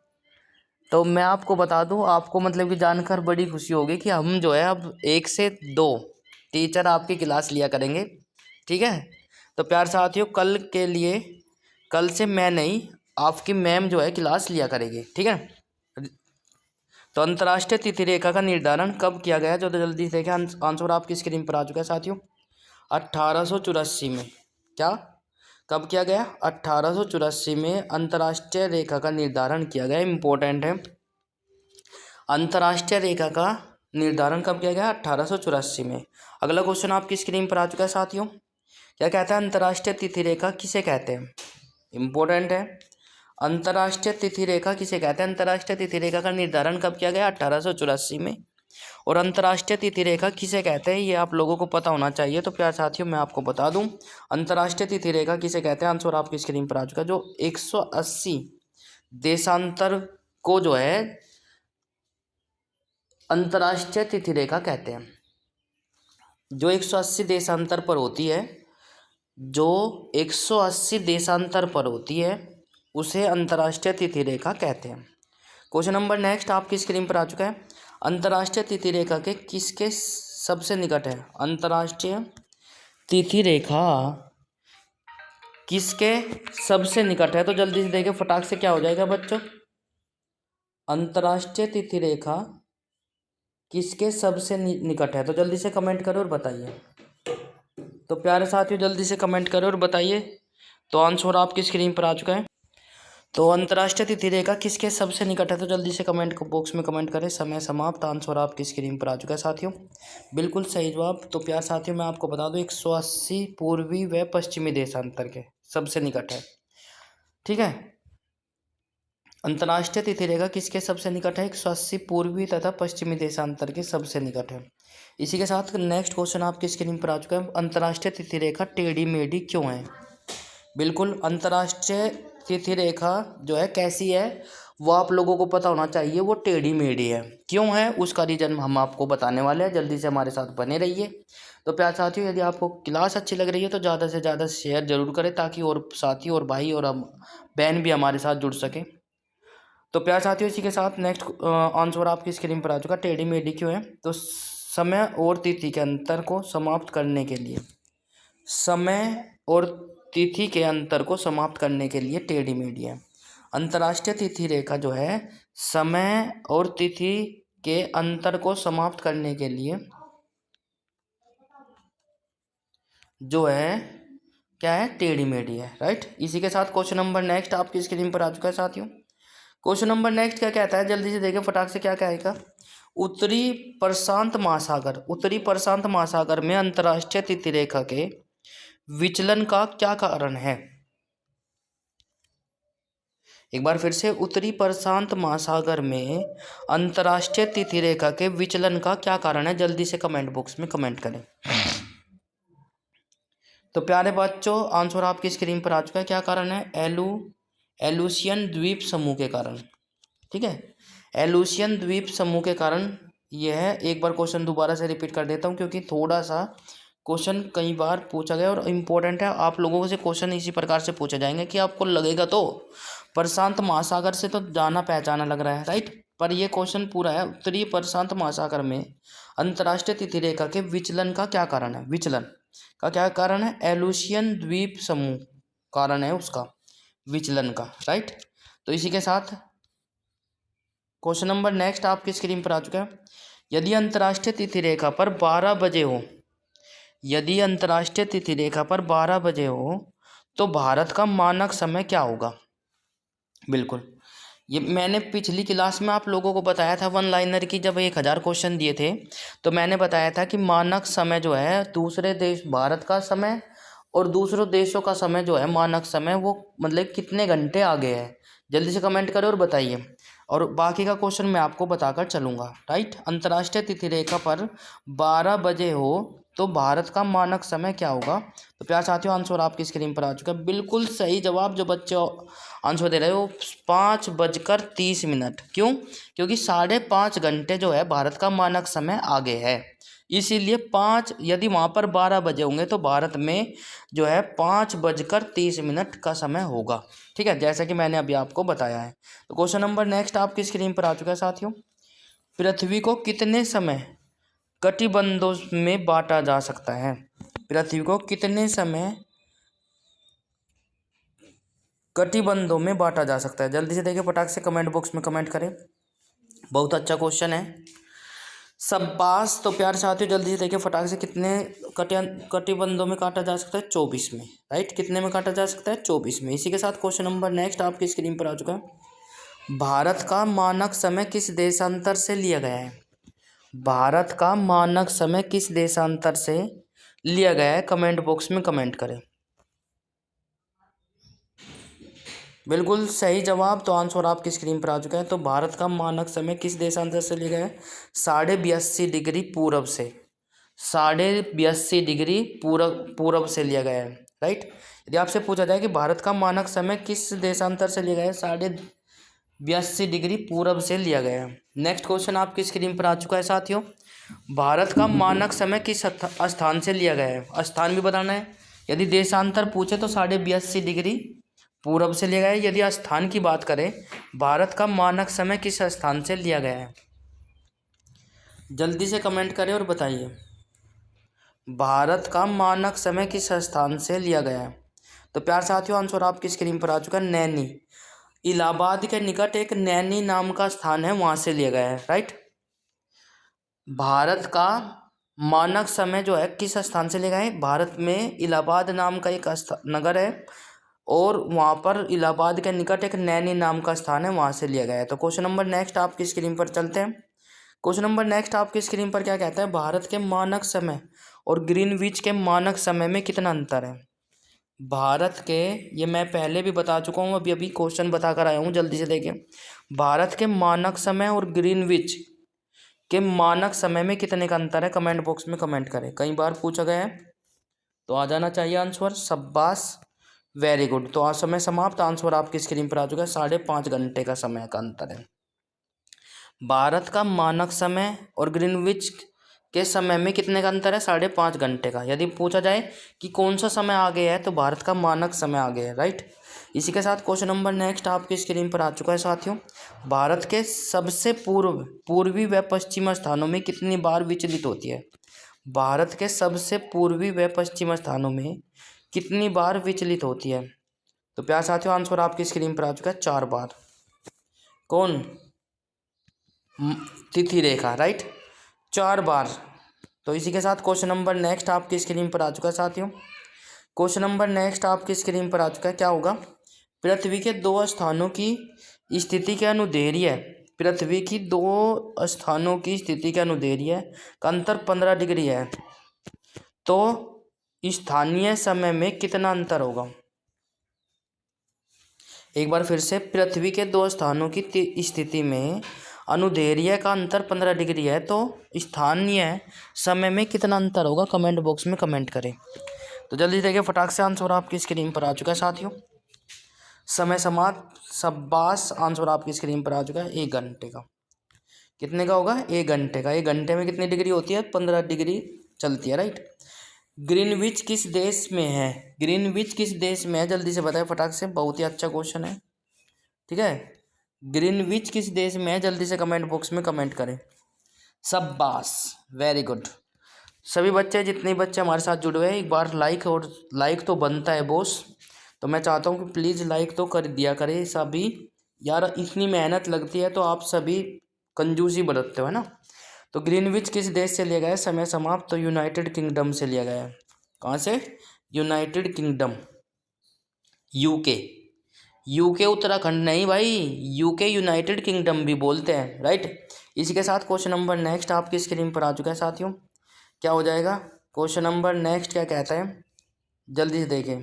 [SPEAKER 1] तो मैं आपको बता दूं, आपको मतलब कि जानकर बड़ी खुशी होगी कि हम जो है अब 1 से 2 टीचर आपकी क्लास लिया करेंगे, ठीक है। तो प्यार साथियों कल से मैं नहीं, आपकी मैम जो है क्लास लिया करेगी, ठीक है। तो अंतर्राष्ट्रीय तिथि रेखा का निर्धारण कब किया गया? जो जल्दी से देखें आंसर आपकी स्क्रीन पर आ चुका है साथियों। 1884 में। क्या कब किया गया? 1884 में अंतर्राष्ट्रीय रेखा का निर्धारण किया गया। इंपॉर्टेंट है। अंतर्राष्ट्रीय रेखा का निर्धारण कब किया गया? 1884 में। अगला क्वेश्चन आपकी स्क्रीन पर आ चुका है साथियों। क्या कहता है? अंतर्राष्ट्रीय तिथि रेखा किसे कहते हैं? इंपॉर्टेंट है। अंतर्राष्ट्रीय तिथि रेखा किसे कहते हैं? अंतर्राष्ट्रीय तिथि रेखा का निर्धारण कब किया गया? 1884 में। और अंतर्राष्ट्रीय तिथि रेखा किसे कहते हैं ये आप लोगों को पता होना चाहिए। तो प्यार साथियों मैं आपको बता दूं, अंतर्राष्ट्रीय तिथि रेखा किसे कहते हैं। आंसर आपकी स्क्रीन पर आ चुका है। जो 180 देशांतर को जो है अंतर्राष्ट्रीय तिथि रेखा कहते हैं। जो 180 देशांतर पर होती है, जो 180 देशांतर पर होती है उसे अंतर्राष्ट्रीय तिथि रेखा कहते हैं। क्वेश्चन नंबर नेक्स्ट आपकी स्क्रीन पर आ चुका है। अंतर्राष्ट्रीय तिथि रेखा के किसके सबसे निकट है? अंतर्राष्ट्रीय तिथि रेखा किसके सबसे निकट है? तो जल्दी से देखिए फटाक से क्या हो जाएगा बच्चों। अंतर्राष्ट्रीय तिथि रेखा किसके सबसे निकट है? तो जल्दी से कमेंट करो और बताइए। तो प्यारे साथियों जल्दी से कमेंट करो और बताइए। तो आंसर आपकी स्क्रीन पर आ चुका है। तो अंतर्राष्ट्रीय तिथि रेखा किसके सबसे निकट है? तो जल्दी से कमेंट बॉक्स में कमेंट करें। समय समाप्त। आंसर आपकी स्क्रीन पर आ चुका है साथियों, बिल्कुल सही जवाब। तो प्यार साथियों मैं आपको बता दूं 180 पूर्वी व पश्चिमी देशांतर के सबसे निकट है। ठीक है, अंतर्राष्ट्रीय तिथि रेखा किसके सबसे निकट है? 180 पूर्वी तथा पश्चिमी देशांतर के सबसे निकट है। इसी के साथ नेक्स्ट क्वेश्चन आपकी स्क्रीन पर आ चुका है। अंतर्राष्ट्रीय तिथि रेखा टेढ़ी मेढ़ी क्यों है? बिल्कुल, अंतर्राष्ट्रीय तिथि रेखा जो है कैसी है वो आप लोगों को पता होना चाहिए। वो टेढ़ी मेढ़ी है। क्यों है उसका रीजन हम आपको बताने वाले हैं। जल्दी से हमारे साथ बने रहिए। तो प्यार साथियों यदि आपको क्लास अच्छी लग रही है तो ज़्यादा से ज़्यादा शेयर जरूर करें ताकि और साथी और भाई और बहन भी हमारे साथ जुड़ सके। तो प्यार साथियों इसी के साथ नेक्स्ट आंसर आपकी स्क्रीन पर आ चुका। टेढ़ी मेढ़ी क्यों है? तो समय और तिथि के अंतर को समाप्त करने के लिए, समय और तिथि के अंतर को समाप्त करने के लिए टेढ़ी मेढ़ी है। अंतर्राष्ट्रीय तिथि रेखा जो है समय और तिथि के अंतर को समाप्त करने के लिए जो है क्या है? टेढ़ी मेढ़ी है। राइट। इसी के साथ क्वेश्चन नंबर नेक्स्ट आपकी स्क्रीन पर आ चुका है साथियों। क्वेश्चन नंबर नेक्स्ट क्या कहता है? जल्दी से देखें फटाक से क्या कहेगा। उत्तरी प्रशांत महासागर, उत्तरी प्रशांत महासागर में अंतर्राष्ट्रीय तिथि रेखा के विचलन का क्या कारण है? एक बार फिर से, उत्तरी प्रशांत महासागर में अंतर्राष्ट्रीय तिथि रेखा के विचलन का क्या कारण है? जल्दी से कमेंट बॉक्स में कमेंट करें। तो प्यारे बच्चों आंसर आपकी स्क्रीन पर आ चुका है। क्या कारण है? एलुसियन द्वीप समूह के कारण। ठीक है, एलुसियन द्वीप समूह के कारण यह। एक बार क्वेश्चन दोबारा से रिपीट कर देता हूँ क्योंकि थोड़ा सा क्वेश्चन कई बार पूछा गया और इम्पोर्टेंट है। आप लोगों से क्वेश्चन इसी प्रकार से पूछे जाएंगे कि आपको लगेगा तो प्रशांत महासागर से तो जाना पहचाना लग रहा है। राइट, पर यह क्वेश्चन पूरा है। उत्तरी प्रशांत महासागर में अंतर्राष्ट्रीय तिथि रेखा के विचलन का क्या कारण है? विचलन का क्या कारण है? एलुसियन द्वीप समूह कारण है उसका विचलन का। राइट, तो इसी के साथ क्वेश्चन नंबर नेक्स्ट आपकी स्क्रीन पर आ चुका है। यदि अंतर्राष्ट्रीय तिथि रेखा पर 12 बजे हो, यदि अंतर्राष्ट्रीय तिथि रेखा पर 12 बजे हो तो भारत का मानक समय क्या होगा? बिल्कुल, ये मैंने पिछली क्लास में आप लोगों को बताया था वन लाइनर की। जब 1000 क्वेश्चन दिए थे तो मैंने बताया था कि मानक समय जो है दूसरे देश, भारत का समय और दूसरों देशों का समय जो है मानक समय, वो मतलब कितने घंटे आगे है। जल्दी से कमेंट करें और बताइए, और बाकी का क्वेश्चन मैं आपको बताकर चलूँगा। राइट, अंतर्राष्ट्रीय तिथि रेखा पर 12 बजे हो तो भारत का मानक समय क्या होगा? तो प्यार साथियों आंसर आपकी स्क्रीन पर आ चुका है। बिल्कुल सही जवाब जो बच्चे आंसर दे रहे हो 5:30। क्यों? क्योंकि 5.5 घंटे जो है भारत का मानक समय आगे है, इसीलिए 5, यदि वहाँ पर 12 बजे होंगे तो भारत में जो है 5:30 का समय होगा। ठीक है, जैसा कि मैंने अभी आपको बताया है। तो क्वेश्चन नंबर नेक्स्ट आपकी स्क्रीन पर आ चुका है साथियों। पृथ्वी को कितने समय कटिबंधों में बांटा जा सकता है? पृथ्वी को कितने समय कटिबंधों में बांटा जा सकता है? जल्दी से देखिए फटाक से कमेंट बॉक्स में कमेंट करें। बहुत अच्छा क्वेश्चन है सब पास। तो प्यार साथियों जल्दी से देखिए फटाक से, कितने कटिबंधों में काटा जा सकता है? 24 में। राइट, कितने में काटा जा सकता है? 24 में। इसी के साथ क्वेश्चन नंबर नेक्स्ट आपकी स्क्रीन पर आ चुका है। भारत का मानक समय किस देशांतर से लिया गया है? भारत का मानक समय किस देशांतर से लिया गया है? कमेंट बॉक्स में कमेंट करें। बिल्कुल सही जवाब। तो आंसर आपकी स्क्रीन पर आ चुका है। तो भारत का मानक समय किस देशांतर से लिया गया है? 82.5 डिग्री पूरब से, 82.5 डिग्री पूरब से लिया गया है। राइट, यदि आपसे पूछा जाए कि भारत का मानक समय किस देशांतर से लिया गया है, 82 डिग्री पूरब से लिया गया है। नेक्स्ट क्वेश्चन आपकी स्क्रीन पर आ चुका है साथियों। भारत का मानक समय किस स्थान से लिया गया है? स्थान भी बताना है। यदि देशांतर पूछे तो 82.5 डिग्री पूरब से लिया गया है। यदि स्थान की बात करें, भारत का मानक समय किस स्थान से लिया गया है? जल्दी से कमेंट करें और बताइए, भारत का मानक समय किस स्थान से लिया गया है? तो प्यार साथियों, आंसर आपकी स्क्रीन पर आ चुका है, नैनी। इलाहाबाद के निकट एक नैनी नाम का स्थान है, वहां से लिया गया है, राइट। भारत का मानक समय जो है किस स्थान से लिया गया है? भारत में इलाहाबाद नाम का एक नगर है और वहाँ पर इलाहाबाद के निकट एक नैनी नाम का स्थान है, वहाँ से लिया गया है। तो क्वेश्चन नंबर नेक्स्ट आपकी स्क्रीन पर चलते हैं। क्वेश्चन नंबर नेक्स्ट आपकी स्क्रीन पर क्या कहता है? भारत के मानक समय और ग्रीनविच के मानक समय में कितना अंतर है? भारत के, ये मैं पहले भी बता चुका हूँ, अभी क्वेश्चन बता कर आया हूँ, जल्दी से देखिए। भारत के मानक समय और ग्रीनविच के मानक समय में कितने का अंतर है? कमेंट बॉक्स में कमेंट करें। कई बार पूछा गया है, तो आ जाना चाहिए आंसर। शाबाश, वेरी गुड। तो आज समय समाप्त। आंसर आपकी स्क्रीन पर आ चुका है, 5.5 घंटे का समय का अंतर है। भारत का मानक समय और ग्रीनविच के समय में कितने का अंतर है? 5.5 घंटे का। यदि पूछा जाए कि कौन सा समय आगे है, तो भारत का मानक समय आगे है, राइट। इसी के साथ क्वेश्चन नंबर नेक्स्ट आपकी स्क्रीन पर आ चुका है साथियों। भारत के सबसे पूर्वी व पश्चिमी स्थानों में कितनी बार विचलित होती है? भारत के सबसे पूर्वी व पश्चिमी स्थानों में कितनी बार विचलित होती है? तो प्यार साथियों, आंसर आपकी स्क्रीन पर आ चुका है, 4 बार। कौन? तिथि रेखा, राइट, 4 बार। तो इसी के साथ क्वेश्चन नंबर नेक्स्ट आपकी स्क्रीन पर आ चुका है साथियों। क्वेश्चन नंबर नेक्स्ट आपकी स्क्रीन पर आ चुका है, क्या होगा? पृथ्वी के 2 स्थानों की स्थिति के अनुदैर्ध्य, पृथ्वी की 2 स्थानों की स्थिति के अनुदैर्ध्य का अंतर 15 डिग्री है, तो स्थानीय समय में कितना अंतर होगा? एक बार फिर से, पृथ्वी के 2 स्थानों की स्थिति में अनुदैर्ध्य का अंतर 15 डिग्री है, तो स्थानीय समय में कितना अंतर होगा? कमेंट बॉक्स में कमेंट करें। तो जल्दी देखिए, फटाक से आंसर आपकी स्क्रीन पर आ चुका है साथियों। समय समाप्त। शाबाश, आंसर आपकी स्क्रीन पर आ चुका है, 1 घंटे का। कितने का होगा? 1 घंटे का। 1 घंटे में कितनी डिग्री होती है? 15 डिग्री चलती है, राइट। ग्रीनविच किस देश में है? ग्रीनविच किस देश में है? जल्दी से बताएं फटाक से, बहुत ही अच्छा क्वेश्चन है, ठीक है। ग्रीनविच किस देश में है? जल्दी से कमेंट बॉक्स में कमेंट करें। शाबाश, वेरी गुड। सभी बच्चे, जितने बच्चे हमारे साथ जुड़े हुए हैं, एक बार लाइक तो बनता है बॉस। तो मैं चाहता हूँ कि प्लीज़ लाइक तो कर दिया करें सभी यार, इतनी मेहनत लगती है, तो आप सभी कंजूसी बरतते हो, है ना। तो ग्रीनविच किस देश से लिया गया है? समय समाप्त। तो यूनाइटेड किंगडम से लिया गया है। कहाँ से? United kingdom, UK. UK Uttarakhand नहीं भाई, यूके यूनाइटेड किंगडम भी बोलते हैं, राइट। इसी के साथ क्वेश्चन नंबर नेक्स्ट आपकी स्क्रीन पर आ चुका है साथियों। क्या हो जाएगा? क्वेश्चन नंबर नेक्स्ट क्या कहता है? जल्दी से देखें।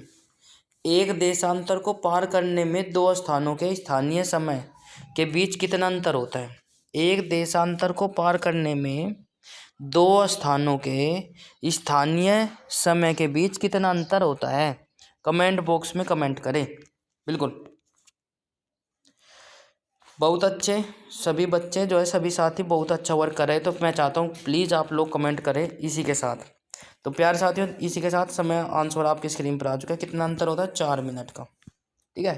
[SPEAKER 1] एक देशांतर को पार करने में 2 स्थानों के स्थानीय समय के बीच कितना अंतर होता है? एक देशांतर को पार करने में 2 स्थानों के स्थानीय समय के बीच कितना अंतर होता है? कमेंट बॉक्स में कमेंट करें। बिल्कुल, बहुत अच्छे। सभी बच्चे जो है, सभी साथी बहुत अच्छा वर्क कर रहे हैं, तो मैं चाहता हूँ प्लीज़ आप लोग कमेंट करें इसी के साथ। तो प्यार साथियों, इसी के साथ समय आंसर आपकी स्क्रीन पर आ चुका है। कितना अंतर होता है? 4 मिनट का, ठीक है।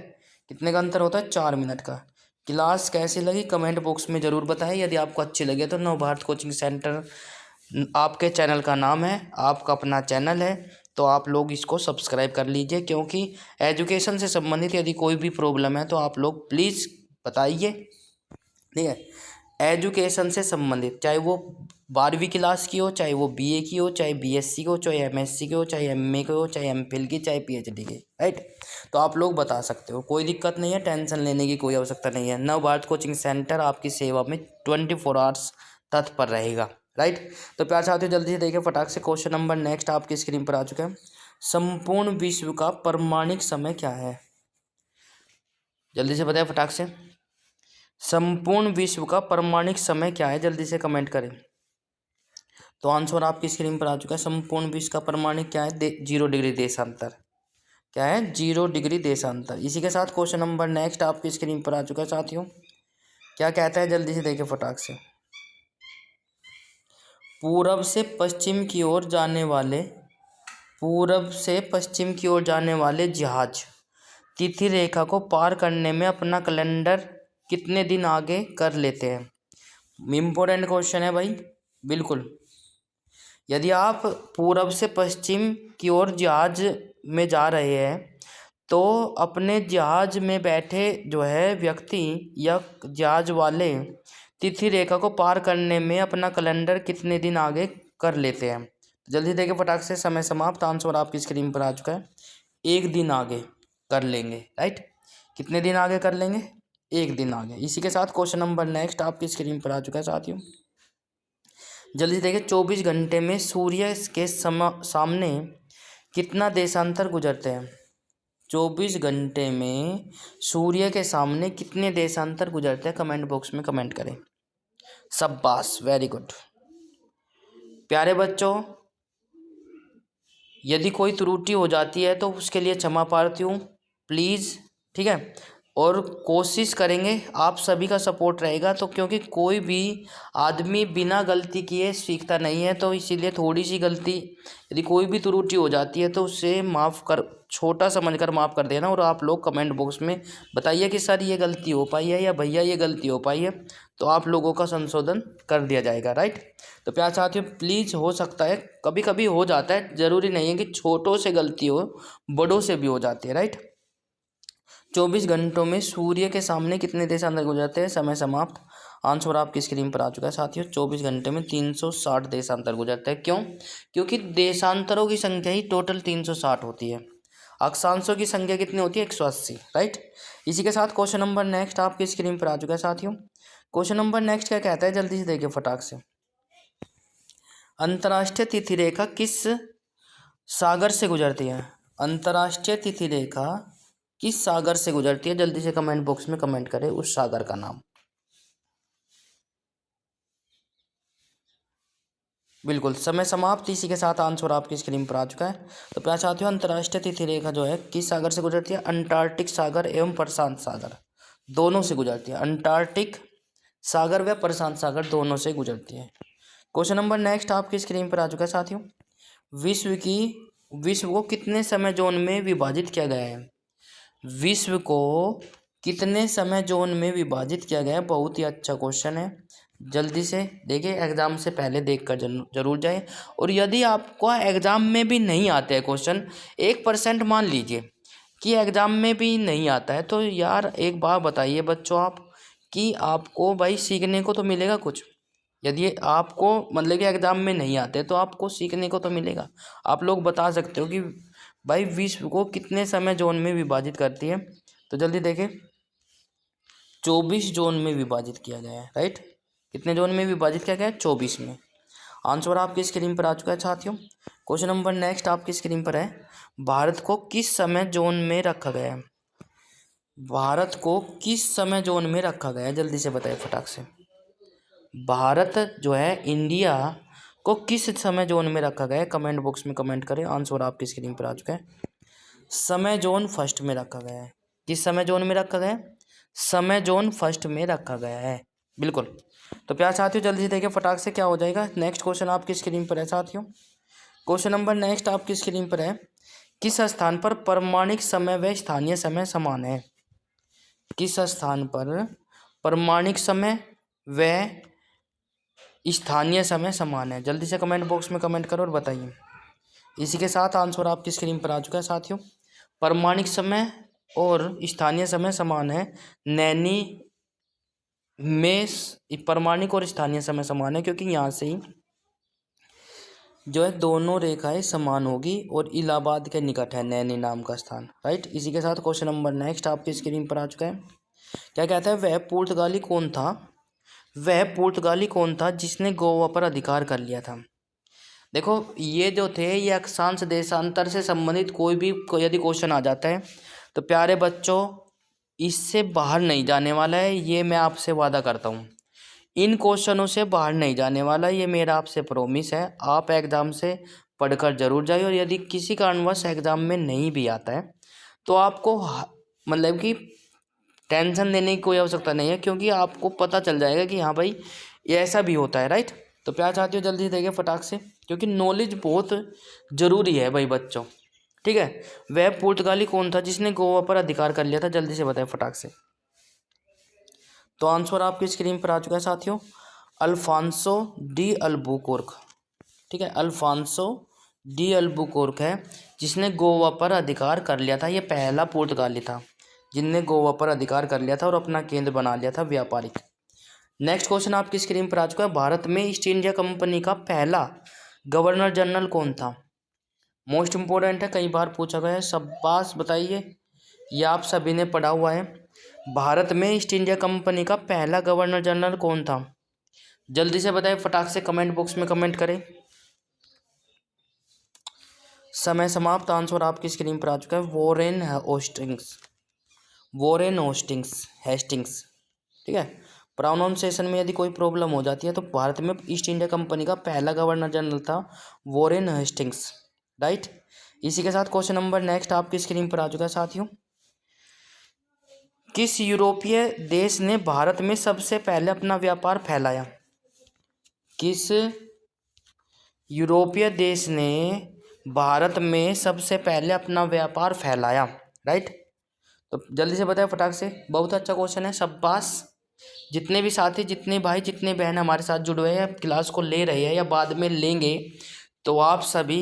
[SPEAKER 1] कितने का अंतर होता है? 4 मिनट का। क्लास कैसी लगी कमेंट बॉक्स में ज़रूर बताएं। यदि आपको अच्छी लगे तो नवभारत कोचिंग सेंटर आपके चैनल का नाम है, आपका अपना चैनल है, तो आप लोग इसको सब्सक्राइब कर लीजिए, क्योंकि एजुकेशन से संबंधित यदि कोई भी प्रॉब्लम है तो आप लोग प्लीज़ बताइए, ठीक है। एजुकेशन से संबंधित, चाहे वो 12वीं क्लास की हो, चाहे वो बीए की हो, चाहे बीएससी की हो, चाहे एमएससी की हो, चाहे एमए की हो, चाहे एमफिल की, चाहे पीएचडी की, राइट। तो आप लोग बता सकते हो, कोई दिक्कत नहीं है, टेंशन लेने की कोई आवश्यकता नहीं है। नवभारत कोचिंग सेंटर आपकी सेवा में 24 आवर्स तत्पर रहेगा, राइट। तो प्यार साथियों, जल्दी से देखिए फटाक से। क्वेश्चन नंबर नेक्स्ट आपकी स्क्रीन पर आ चुका है। संपूर्ण विश्व का परमाणिक समय क्या है? जल्दी से बताएं फटाक से। संपूर्ण विश्व का परमाणिक समय क्या है? जल्दी से कमेंट करें। तो आंसर आपकी स्क्रीन पर आ चुका है। संपूर्ण विश्व का परमाणिक क्या है? 0 डिग्री देशांतर। क्या है? 0 डिग्री देशांतर। इसी के साथ क्वेश्चन नंबर नेक्स्ट आपकी स्क्रीन पर आ चुका है साथियों। क्या कहता है, जल्दी से देखिए फटाक से। पूरब से पश्चिम की ओर जाने वाले जहाज तिथि रेखा को पार करने में अपना कैलेंडर कितने दिन आगे कर लेते हैं। इम्पोर्टेंट क्वेश्चन है भाई, बिल्कुल। यदि आप पूरब से पश्चिम की ओर जहाज में जा रहे हैं तो अपने जहाज में बैठे जो है व्यक्ति या जहाज वाले तिथि रेखा को पार करने में अपना कैलेंडर कितने दिन आगे कर लेते हैं। जल्दी देखिए फटाक से, समय समाप्त। आंसर आपकी स्क्रीन पर आ चुका है, 1 दिन आगे कर लेंगे, राइट। कितने दिन आगे कर लेंगे, 1 दिन आगे। इसी के साथ क्वेश्चन नंबर नेक्स्ट आपकी स्क्रीन पर आ चुका है साथियों। जल्दी देखिए, 24 घंटे में सूर्य के सामने कितना देशांतर गुजरते हैं। 24 घंटे में सूर्य के सामने कितने देशांतर गुजरते हैं, कमेंट बॉक्स में कमेंट करें। शाबाश, वेरी गुड। प्यारे बच्चों, यदि कोई त्रुटि हो जाती है तो उसके लिए क्षमा प्रार्थी हूँ, प्लीज़, ठीक है। और कोशिश करेंगे, आप सभी का सपोर्ट रहेगा तो, क्योंकि कोई भी आदमी बिना गलती किए सीखता नहीं है। तो इसीलिए थोड़ी सी गलती, यदि कोई भी त्रुटि हो जाती है तो उसे माफ़ कर, छोटा समझकर माफ़ कर देना। और आप लोग कमेंट बॉक्स में बताइए कि सर ये गलती हो पाई है या भैया ये गलती हो पाई है, तो आप लोगों का संशोधन कर दिया जाएगा, राइट। तो प्यार साथियों, प्लीज़, हो सकता है कभी कभी हो जाता है, ज़रूरी नहीं है कि छोटों से गलती हो, बड़ों से भी हो जाती है, राइट। 24 घंटों में सूर्य के सामने कितने देशांतर गुजरते हैं, समय समाप्त। आंसर आपकी स्क्रीन पर आ चुका है साथियों, 24 घंटे में 360 देशांतर गुजरते हैं। क्यों? क्योंकि देशांतरों की संख्या ही टोटल 360 होती है, अक्षांशों की संख्या कितनी होती है, 180, राइट। इसी के साथ क्वेश्चन नंबर नेक्स्ट आपकी स्क्रीन पर आ चुका है साथियों। क्वेश्चन नंबर नेक्स्ट क्या कहता है, जल्दी से देखिए फटाक से। अंतर्राष्ट्रीय तिथि रेखा किस सागर से गुजरती है। अंतर्राष्ट्रीय तिथि रेखा किस सागर से गुजरती है, जल्दी से कमेंट बॉक्स में कमेंट करें उस सागर का नाम। बिल्कुल, समय समाप्त। इसी के साथ आंसर आपकी स्क्रीन पर आ चुका है। तो प्यारे साथियों, अंतर्राष्ट्रीय तिथि रेखा जो है किस सागर से गुजरती है, अंटार्कटिक सागर एवं प्रशांत सागर दोनों से गुजरती है। अंटार्कटिक सागर व प्रशांत सागर दोनों से गुजरती है। क्वेश्चन नंबर नेक्स्ट आपकी स्क्रीन पर आ चुका है साथियों। विश्व को कितने समय जोन में विभाजित किया गया है। विश्व को कितने समय जोन में विभाजित किया गया है, बहुत ही अच्छा क्वेश्चन है। जल्दी से देखिए, एग्जाम से पहले देखकर जरूर जाए। और यदि आपको एग्जाम में भी नहीं आते हैं क्वेश्चन, 1% मान लीजिए कि एग्जाम में भी नहीं आता है, तो यार एक बात बताइए बच्चों आप, कि आपको भाई सीखने को तो मिलेगा कुछ। यदि आपको मतलब कि एग्जाम में नहीं आते तो आपको सीखने को तो मिलेगा। आप लोग बता सकते हो कि भाई विश्व को कितने समय जोन में विभाजित करती है। तो जल्दी देखें, 24 जोन में विभाजित किया गया है, राइट। कितने जोन में विभाजित किया गया है, 24 में। आंसर आपकी स्क्रीन पर आ चुका है साथियों। क्वेश्चन नंबर नेक्स्ट आपकी स्क्रीन पर है, भारत को किस समय जोन में रखा गया है। भारत को किस समय जोन में रखा गया है, जल्दी से बताइए फटाक से। भारत जो है, इंडिया को किस समय जोन में रखा गया है, कमेंट बॉक्स में कमेंट करें। आंसर आपकी स्क्रीन पर आ चुका है, समय जोन फर्स्ट में रखा गया है। किस समय जोन में रखा गया है, समय जोन फर्स्ट में रखा गया है, बिल्कुल। तो प्यार साथियों, जल्दी से देखिए फटाक से क्या हो जाएगा। नेक्स्ट क्वेश्चन आपकी स्क्रीन पर है साथियों। क्वेश्चन नंबर नेक्स्ट आपकी स्क्रीन पर है, किस स्थान पर प्रमाणिक समय व स्थानीय समय समान है। किस स्थान पर प्रमाणिक समय व स्थानीय समय समान है, जल्दी से कमेंट बॉक्स में कमेंट करो और बताइए। इसी के साथ आंसर आपकी स्क्रीन पर आ चुका है साथियों। प्रमाणिक समय और स्थानीय समय समान है। नैनी में प्रमाणिक और स्थानीय समय समान है, क्योंकि यहाँ से ही जो है दोनों रेखाएं समान होगी, और इलाहाबाद के निकट है नैनी नाम का स्थान, राइट। इसी के साथ क्वेश्चन नंबर नेक्स्ट आपकी स्क्रीन पर आ चुका है। क्या कहता है, वह पुर्तगाली कौन था जिसने गोवा पर अधिकार कर लिया था। देखो, ये जो थे, ये अक्षांश देशांतर से संबंधित कोई भी यदि क्वेश्चन आ जाता है तो प्यारे बच्चों, इससे बाहर नहीं जाने वाला है, ये मैं आपसे वादा करता हूँ। इन क्वेश्चनों से बाहर नहीं जाने वाला, ये मेरा आपसे प्रॉमिस है। आप एग्ज़ाम से पढ़कर जरूर जाइए, और यदि किसी कारणवश एग्ज़ाम में नहीं भी आता है तो आपको मतलब कि टेंशन देने की कोई आवश्यकता नहीं है, क्योंकि आपको पता चल जाएगा कि हाँ भाई ये ऐसा भी होता है, राइट। तो प्यार चाहती हो जल्दी से देखिए फटाक से, क्योंकि नॉलेज बहुत ज़रूरी है भाई बच्चों, ठीक है। वह पुर्तगाली कौन था जिसने गोवा पर अधिकार कर लिया था, जल्दी से बताए फटाक से। तो आंसर आपकी स्क्रीन पर आ चुका है साथियों, अल्फांसो डी अल्बुकुर्क, ठीक है। अल्फांसो डी अल्बुकुर्क है जिसने गोवा पर अधिकार कर लिया था। ये पहला पुर्तगाली था जिनने गोवा पर अधिकार कर लिया था और अपना केंद्र बना लिया था व्यापारिक। नेक्स्ट क्वेश्चन आपकी स्क्रीन पर आ चुका है, भारत में ईस्ट इंडिया कंपनी का पहला गवर्नर जनरल कौन था। मोस्ट इंपोर्टेंट है, कई बार पूछा गया है, शाबाश बताइए, ये आप सभी ने पढ़ा हुआ है। भारत में ईस्ट इंडिया कंपनी का पहला गवर्नर जनरल कौन था, जल्दी से बताइए फटाक से, कमेंट बॉक्स में कमेंट करें। समय समाप्त। आंसर आपकी स्क्रीन पर आ चुका है, वॉरेन होस्टिंग्स, वॉरेन हेस्टिंग्स, ठीक है। प्रोनाउंसिएशन में यदि कोई प्रॉब्लम हो जाती है तो भारत में ईस्ट इंडिया कंपनी का पहला गवर्नर जनरल था वॉरेन हेस्टिंग्स, राइट। इसी के साथ क्वेश्चन नंबर नेक्स्ट आपकी स्क्रीन पर आ चुका है साथियों, किस यूरोपीय देश ने भारत में सबसे पहले अपना व्यापार फैलाया। किस यूरोपीय देश ने भारत में सबसे पहले अपना व्यापार फैलाया, राइट। तो जल्दी से बताएं फटाक से, बहुत अच्छा क्वेश्चन है, शाबाश। जितने भी साथी, जितने भाई, जितने बहन हमारे साथ जुड़े हुए हैं, क्लास को ले रहे हैं या बाद में लेंगे, तो आप सभी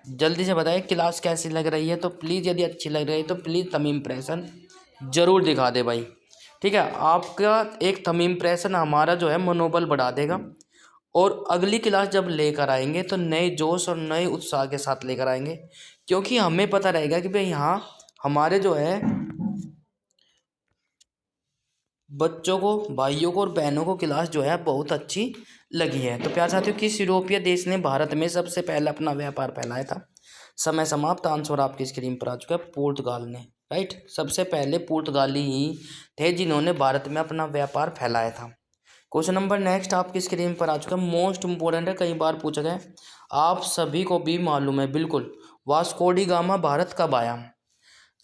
[SPEAKER 1] जल्दी से बताएं क्लास कैसी लग रही है। तो प्लीज़ यदि अच्छी लग रही है तो प्लीज़ थंब इम्प्रेशन ज़रूर दिखा दे भाई, ठीक है। आपका एक थंब इम्प्रेशन हमारा जो है मनोबल बढ़ा देगा, और अगली क्लास जब लेकर आएंगे तो नए जोश और नए उत्साह के साथ लेकर आएंगे, क्योंकि हमें पता रहेगा कि भाई यहाँ हमारे जो है बच्चों को, भाइयों को और बहनों को क्लास जो है बहुत अच्छी लगी है। तो प्यार साथियों, किस यूरोपीय देश ने भारत में सबसे पहले अपना व्यापार फैलाया था। समय समाप्त। आंसर आपकी स्क्रीन पर आ चुका है, पुर्तगाल ने, राइट। सबसे पहले पुर्तगाली ही थे जिन्होंने भारत में अपना व्यापार फैलाया था। क्वेश्चन नंबर नेक्स्ट आपकी स्क्रीन पर आ चुका है, मोस्ट इंपोर्टेंट है, कई बार पूछा गया, आप सभी को भी मालूम है बिल्कुल, वास्को डी गामा भारत कब आया।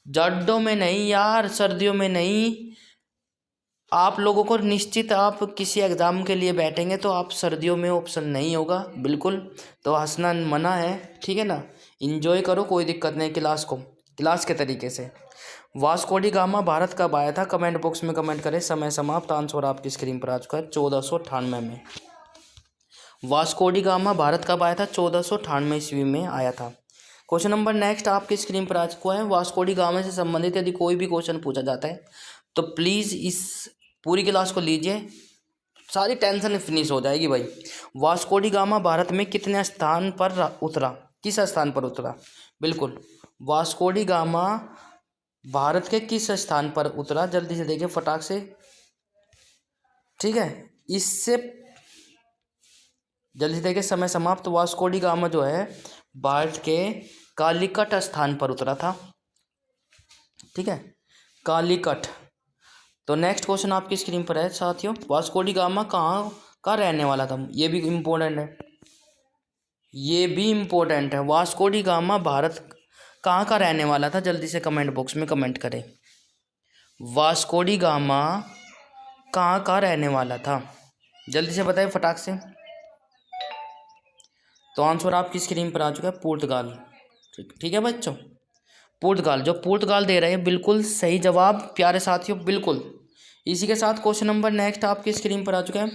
[SPEAKER 1] जाड़ों में नहीं यार, सर्दियों में नहीं, आप लोगों को निश्चित, आप किसी एग्ज़ाम के लिए बैठेंगे तो आप सर्दियों में ऑप्शन नहीं होगा बिल्कुल, तो हंसना मना है, ठीक है ना। इंजॉय करो, कोई दिक्कत नहीं, क्लास को क्लास के तरीके से। वास्को डी गामा भारत कब आया था, कमेंट बॉक्स में कमेंट करें। समय समाप्त। आंसर आपकी स्क्रीन पर आ चुका है, 1498 में। वास्को डी गामा भारत कब आया था, 1498 ईस्वी में आया था। क्वेश्चन नंबर नेक्स्ट आपकी स्क्रीन पर आ चुका है, वास्को डी गामा से संबंधित यदि कोई भी क्वेश्चन पूछा जाता है तो प्लीज़ इस पूरी क्लास को लीजिए, सारी टेंशन फिनिश हो जाएगी भाई। वास्को डी गामा भारत में कितने स्थान पर उतरा, किस स्थान पर उतरा, बिल्कुल वास्को डी गामा भारत के किस स्थान पर उतरा, जल्दी से देखिए फटाक से, ठीक है। इससे जल्दी से देखिए, समय समाप्त। वास्को डी गामा जो है भारत के कालीकट स्थान पर उतरा था, ठीक है, कालीकट। तो नेक्स्ट क्वेश्चन आपकी स्क्रीन पर है साथियों, वास्को डी गामा कहाँ का रहने वाला था, ये भी इम्पोर्टेंट है, ये भी इम्पोर्टेंट है। वास्को डी गामा भारत कहाँ का रहने वाला था, जल्दी से कमेंट बॉक्स में कमेंट करें। वास्को डी गामा कहाँ का रहने वाला था, जल्दी से बताइए फटाक से। तो आंसर आपकी स्क्रीन पर आ चुका है, पुर्तगाल, ठीक है बच्चों, पुर्तगाल। जो पुर्तगाल दे रहे हैं बिल्कुल सही जवाब प्यारे साथियों, बिल्कुल। इसी के साथ क्वेश्चन नंबर नेक्स्ट आपकी स्क्रीन पर आ चुका है,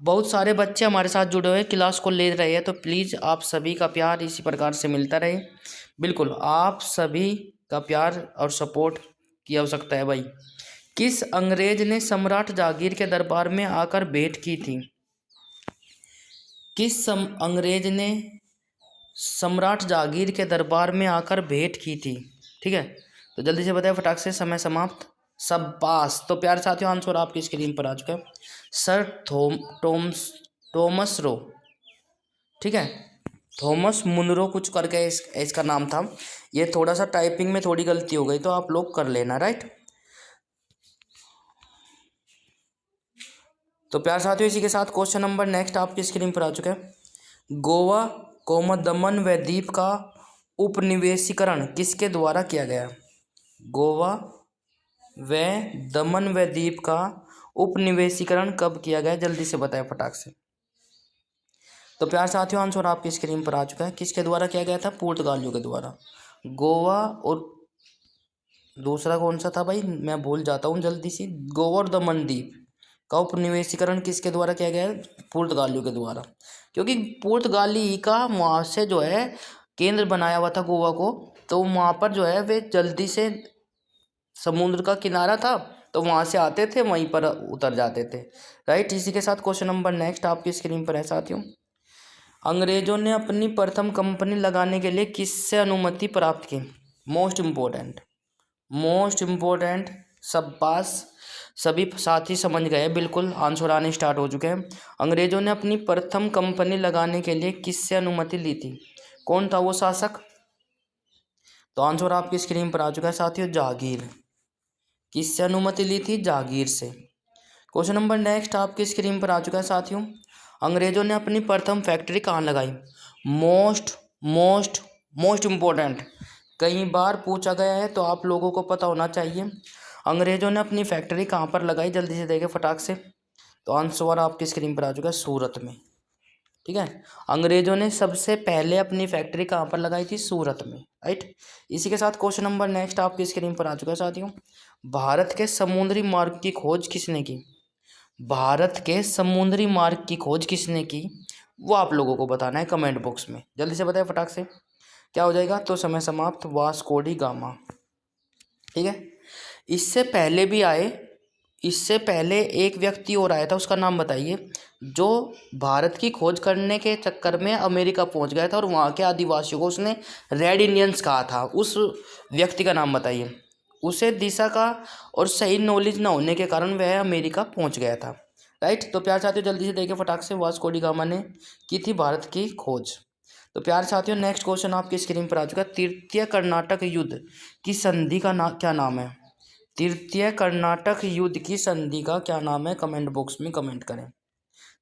[SPEAKER 1] बहुत सारे बच्चे हमारे साथ जुड़े हुए क्लास को ले रहे हैं, तो प्लीज़ आप सभी का प्यार इसी प्रकार से मिलता रहे, बिल्कुल आप सभी का प्यार और सपोर्ट की आवश्यकता है भाई। किस अंग्रेज ने सम्राट जहांगीर के दरबार में आकर भेंट की थी, किस अंग्रेज ने सम्राट जहांगीर के दरबार में आकर भेंट की थी, ठीक है। तो जल्दी से बताएं फटाक से, समय समाप्त, शाबाश। तो प्यारे साथियों, आंसर आपकी स्क्रीन पर आ चुका है, सर थॉमस रो, ठीक है, थॉमस मुनरो कुछ करके इसका नाम था। ये थोड़ा सा टाइपिंग में थोड़ी गलती हो गई तो आप लोग कर लेना, राइट। तो प्यारे साथियों, इसी के साथ क्वेश्चन नंबर नेक्स्ट आपकी स्क्रीन पर आ चुका है, गोवा, दमन व दीप का उपनिवेशीकरण किसके द्वारा किया गया। गोवा वह दमन व दीप का उपनिवेशीकरण कब किया गया, जल्दी से बताएं फटाक से। तो प्यार साथियों आंसर आपकी स्क्रीन पर आ चुका है। किसके द्वारा किया गया था, पुर्तगालियों के द्वारा। गोवा और दूसरा कौन सा था भाई, मैं भूल जाता हूँ जल्दी से। गोवा और दमन द्वीप का उपनिवेशीकरण किसके द्वारा किया गया है, पुर्तगालियों के द्वारा। क्योंकि पुर्तगाली का वहाँ से जो है केंद्र बनाया हुआ था गोवा को, तो वहाँ पर जो है वे जल्दी से समुद्र का किनारा था, तो वहाँ से आते थे वहीं पर उतर जाते थे। राइट, इसी के साथ क्वेश्चन नंबर नेक्स्ट आपकी स्क्रीन पर है साथियों। अंग्रेजों ने अपनी प्रथम कंपनी लगाने के लिए किससे अनुमति प्राप्त की। मोस्ट इम्पोर्टेंट शाबाश, सभी साथी समझ गए, बिल्कुल आंसर आने स्टार्ट हो चुके हैं। अंग्रेजों ने अपनी प्रथम कंपनी लगाने के लिए किससे अनुमति ली थी, कौन था वो शासक। तो आंसर आपकी स्क्रीन पर आ चुका है साथियों, जहांगीर। किससे अनुमति ली थी, जहांगीर से। क्वेश्चन नंबर नेक्स्ट आपकी स्क्रीन पर आ चुका है साथियों। अंग्रेजों ने अपनी प्रथम फैक्ट्री कहाँ लगाई। मोस्ट मोस्ट मोस्ट इम्पोर्टेंट, कई बार पूछा गया है तो आप लोगों को पता होना चाहिए। अंग्रेजों ने अपनी फैक्ट्री कहाँ पर लगाई, जल्दी से देखें फटाक से। तो आंसर आपकी स्क्रीन पर आ चुका है, सूरत में। ठीक है, अंग्रेजों ने सबसे पहले अपनी फैक्ट्री कहाँ पर लगाई थी, सूरत में। राइट, इसी के साथ क्वेश्चन नंबर नेक्स्ट आपकी स्क्रीन पर आ चुका है साथियों। भारत के समुद्री मार्ग की खोज किसने की। भारत के समुद्री मार्ग की खोज किसने की, वो आप लोगों को बताना है कमेंट बॉक्स में, जल्दी से बताएं फटाक से। क्या हो जाएगा, तो समय समाप्त, वास्को डी गामा। ठीक है, इससे पहले भी आए, इससे पहले एक व्यक्ति और आया था, उसका नाम बताइए, जो भारत की खोज करने के चक्कर में अमेरिका पहुंच गया था और वहाँ के आदिवासियों को उसने रेड इंडियंस कहा था। उस व्यक्ति का नाम बताइए। उसे दिशा का और सही नॉलेज ना होने के कारण वह अमेरिका पहुंच गया था। राइट, तो प्यार साथियों जल्दी से देखिए फटाक से, वास्को डी गामा ने की थी भारत की खोज। तो प्यार साथियों नेक्स्ट क्वेश्चन आपकी स्क्रीन पर आ चुका है। तृतीय कर्नाटक युद्ध की संधि का क्या नाम है। तृतीय कर्नाटक युद्ध की संधि का क्या नाम है, कमेंट बॉक्स में कमेंट करें,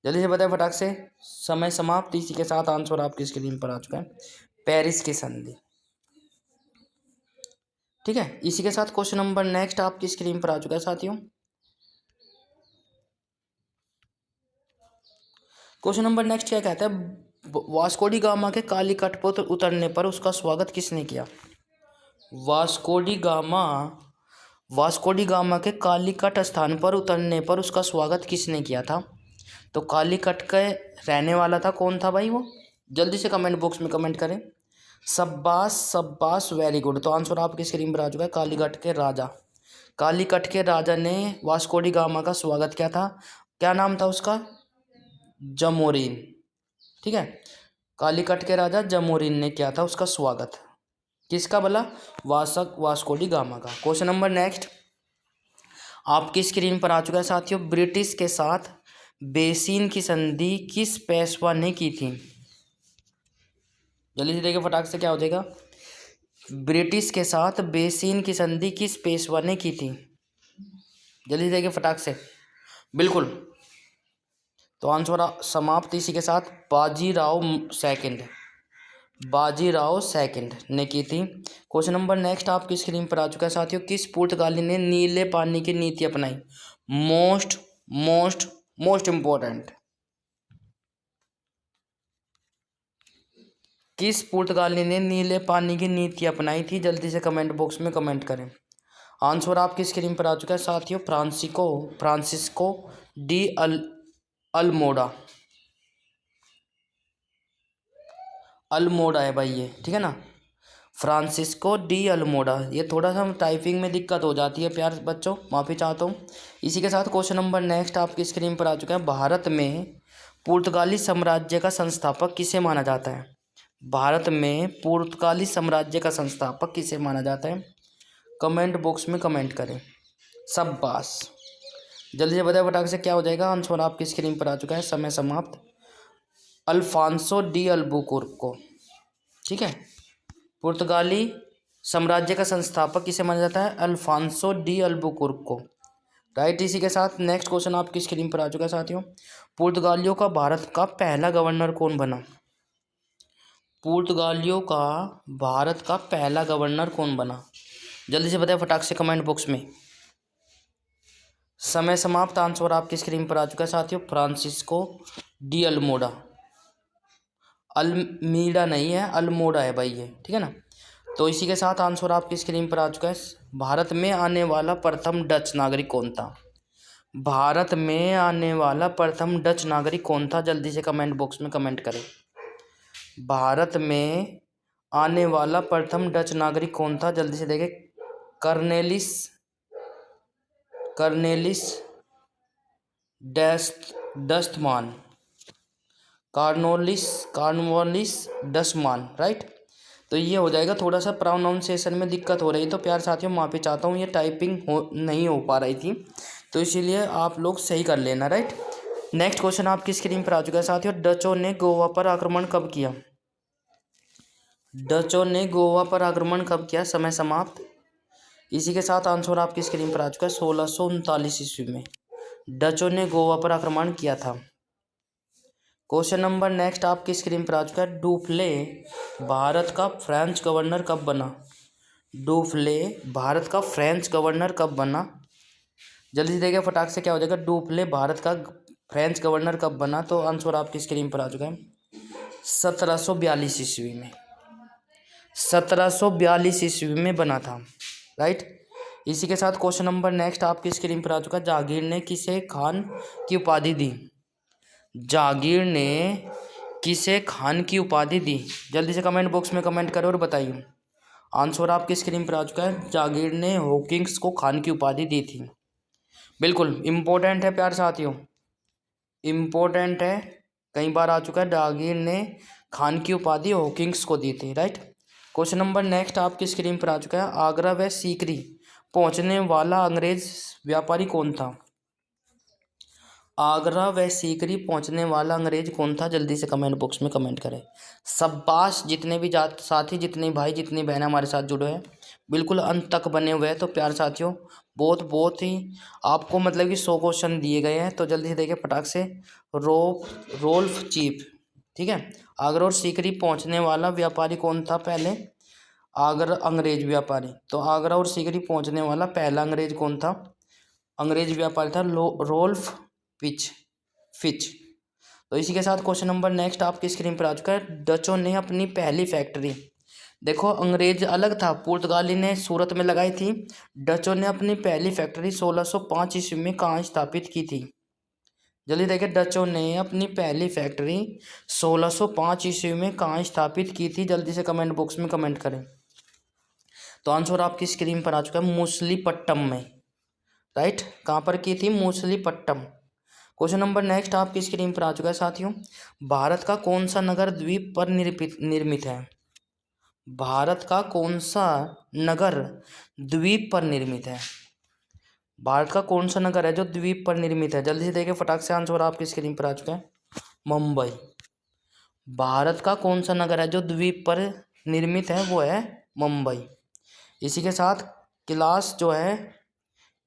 [SPEAKER 1] जल्दी से बताएं फटाक से। समय समाप्त, इसी के साथ आंसर आपकी स्क्रीन पर आ चुका है, पेरिस की संधि। ठीक है, इसी के साथ क्वेश्चन नंबर नेक्स्ट आपकी स्क्रीन पर आ चुका है साथियों। क्वेश्चन नंबर नेक्स्ट क्या कहता है, वास्को डी गामा के कालीकट पर उतरने पर उसका स्वागत किसने किया। Vasco D gamma, Vasco D gamma के कालीकट स्थान पर उतरने पर उसका स्वागत किसने किया था। तो कालीकट के रहने वाला था, कौन था भाई वो, जल्दी से कमेंट बॉक्स में कमेंट करें। शब्बास शब्बास, वेरी गुड। तो आंसर आपकी स्क्रीन पर आ चुका है, कालीकट के राजा। कालीकट के राजा ने वास्को डी गामा का स्वागत किया था, क्या नाम था उसका, जमोरीन। ठीक है, कालीकट के राजा जमोरीन ने किया था उसका स्वागत, किसका भला, वास्को डी गामा का। क्वेश्चन नंबर नेक्स्ट आपकी स्क्रीन पर आ चुका है साथियों। ब्रिटिश के साथ बेसिन की संधि किस पेशवा ने की थी, जल्दी से देखिए फटाक से, क्या हो जाएगा। ब्रिटिश के साथ बेसिन की संधि किस पेशवा ने की थी, जल्दी से देखिए फटाक से, बिल्कुल। तो आंसर समाप्त, इसी के साथ बाजीराव सेकंड, बाजीराव सेकंड ने की थी। क्वेश्चन नंबर नेक्स्ट आपकी स्क्रीन पर आ चुका है साथियों। किस पुर्तगाली ने नीले पानी की नीति अपनाई। मोस्ट मोस्ट मोस्ट इंपॉर्टेंट, किस पुर्तगाली ने नीले पानी की नीति अपनाई थी, जल्दी से कमेंट बॉक्स में कमेंट करें। आंसर आपकी स्क्रीन पर आ चुका है साथियों, फ्रांसिस्को डी अल्मोड़ा, अल्मोड़ा है भाई ये, ठीक है ना, फ्रांसिस्को डी अल्मोड़ा। ये थोड़ा सा टाइपिंग में दिक्कत हो जाती है प्यार बच्चों, माफ़ी चाहता हूँ। इसी के साथ क्वेश्चन नंबर नेक्स्ट आपकी स्क्रीन पर आ चुका है। भारत में पुर्तगाली साम्राज्य का संस्थापक किसे माना जाता है। भारत में पुर्तगाली साम्राज्य का संस्थापक किसे माना जाता है, कमेंट बॉक्स में कमेंट करें। शाबाश, जल्दी से बताए फटाक से, क्या हो जाएगा। आंसर आपकी स्क्रीन पर आ चुका है, समय समाप्त, अल्फांसो डी अल्बुकुर्को। ठीक है, पुर्तगाली साम्राज्य का संस्थापक किसे माना जाता है, अल्फांसो डी अल्बुकुर्को। राइट, इसी के साथ नेक्स्ट क्वेश्चन आपकी स्क्रीन पर आ चुका है साथियों। पुर्तगालियों का भारत का पहला गवर्नर कौन बना। पुर्तगालियों का भारत का पहला गवर्नर कौन बना, जल्दी से बताएं फटाक से कमेंट बॉक्स में। समय समाप्त। आंसर आपकी स्क्रीन पर आ चुका है साथियों, फ्रांसिस्को डी अल्मोड़ा। अल्मीडा नहीं है, अल्मोड़ा है भाई ये, ठीक है ना। तो इसी के साथ आंसर आपकी स्क्रीन पर आ चुका है। भारत में आने वाला प्रथम डच नागरिक कौन था? भारत में आने वाला प्रथम डच नागरिक कौन था? जल्दी से कमेंट बॉक्स में कमेंट करें। भारत में आने वाला प्रथम डच नागरिक कौन था? जल्दी से देखें। कर्नेलिस डस्टमान, कार्नवालिस डस्टमान, राइट। तो ये हो जाएगा। थोड़ा सा प्रोनाउंसिएशन में दिक्कत हो रही है तो प्यार साथियों माफ़ी चाहता हूँ, ये टाइपिंग नहीं हो पा रही थी तो इसीलिए आप लोग सही कर लेना, राइट। नेक्स्ट क्वेश्चन आपकी स्क्रीन पर आ चुका है साथियों। डचों ने गोवा पर आक्रमण कब किया? डचों ने गोवा पर आक्रमण कब किया? समय समाप्त। इसी के साथ आंसर आपकी स्क्रीन पर आ चुका है। 1639 ईस्वी में डचों ने गोवा पर आक्रमण किया था। क्वेश्चन नंबर नेक्स्ट आपकी स्क्रीन पर आ चुका है। डुफ्ले भारत का फ्रेंच गवर्नर कब बना? डुफ्ले भारत का फ्रेंच गवर्नर कब बना? जल्दी से देखिए फटाक से क्या हो जाएगा। डुफ्ले भारत का फ्रेंच गवर्नर कब बना? तो आंसर आपकी स्क्रीन पर आ चुका है 1742 ईस्वी में। 1742 ईस्वी में बना था, राइट। इसी के साथ क्वेश्चन नंबर नेक्स्ट आपकी स्क्रीन पर आ चुका है। जागीर ने किसे खान की उपाधि दी? जागीर ने किसे खान की उपाधि दी? जल्दी से कमेंट बॉक्स में कमेंट करो और बताइए। आंसर आपकी स्क्रीन पर आ चुका है। जागीर ने हॉकिंस को खान की उपाधि दी थी। बिल्कुल इम्पोर्टेंट है प्यार साथियों, इम्पोर्टेंट है, कई बार आ चुका है। जागीर ने खान की उपाधि हॉकिंस को दी थी, राइट। क्वेश्चन नंबर नेक्स्ट आपकी स्क्रीन पर आ चुका है। आगरा व सीकरी पहुंचने वाला अंग्रेज व्यापारी कौन था? आगरा व सीकरी पहुंचने वाला अंग्रेज कौन था? जल्दी से कमेंट बॉक्स में कमेंट करें। शाबाश, जितने भी साथी, जितने भाई, जितनी बहन हमारे साथ जुड़े हैं, बिल्कुल अंत तक बने हुए हैं। तो प्यार साथियों बहुत ही आपको मतलब कि 100 क्वेश्चन दिए गए हैं तो जल्दी से देखिए फटाक से। रोल्फ चीप, ठीक है। आगरा और सीकरी पहुंचने वाला व्यापारी कौन था पहले? आगरा अंग्रेज व्यापारी। तो आगरा और सीकरी पहुंचने वाला पहला अंग्रेज कौन था? अंग्रेज व्यापारी था रोल्फ फिच। तो इसी के साथ क्वेश्चन नंबर नेक्स्ट आपकी स्क्रीन पर आ चुका है। डचों ने अपनी पहली फैक्ट्री, देखो अंग्रेज अलग था, पुर्तगाली ने सूरत में लगाई थी। डचों ने अपनी पहली फैक्ट्री 1605 ईस्वी में कहाँ स्थापित की थी? जल्दी देखिए, डचों ने अपनी पहली फैक्ट्री 1605 ईस्वी में कहाँ स्थापित की थी? जल्दी से कमेंट बॉक्स में कमेंट करें। तो आंसर आपकी स्क्रीन पर आ चुका है, मूसलीपट्टम में, राइट। कहाँ पर की थी? मूसलीपट्टम। क्वेश्चन नंबर नेक्स्ट आपकी स्क्रीन पर आ चुका है साथियों। भारत का कौन सा नगर द्वीप पर निर्मित है? भारत का कौन सा नगर द्वीप पर निर्मित है? भारत का कौन सा नगर है जो द्वीप पर निर्मित है? जल्दी से देखिए फटाक से, आंसर आपकी स्क्रीन पर आ चुका है, मुंबई। भारत का कौन सा नगर है जो द्वीप पर निर्मित है? वो है मुंबई। इसी के साथ क्लास जो है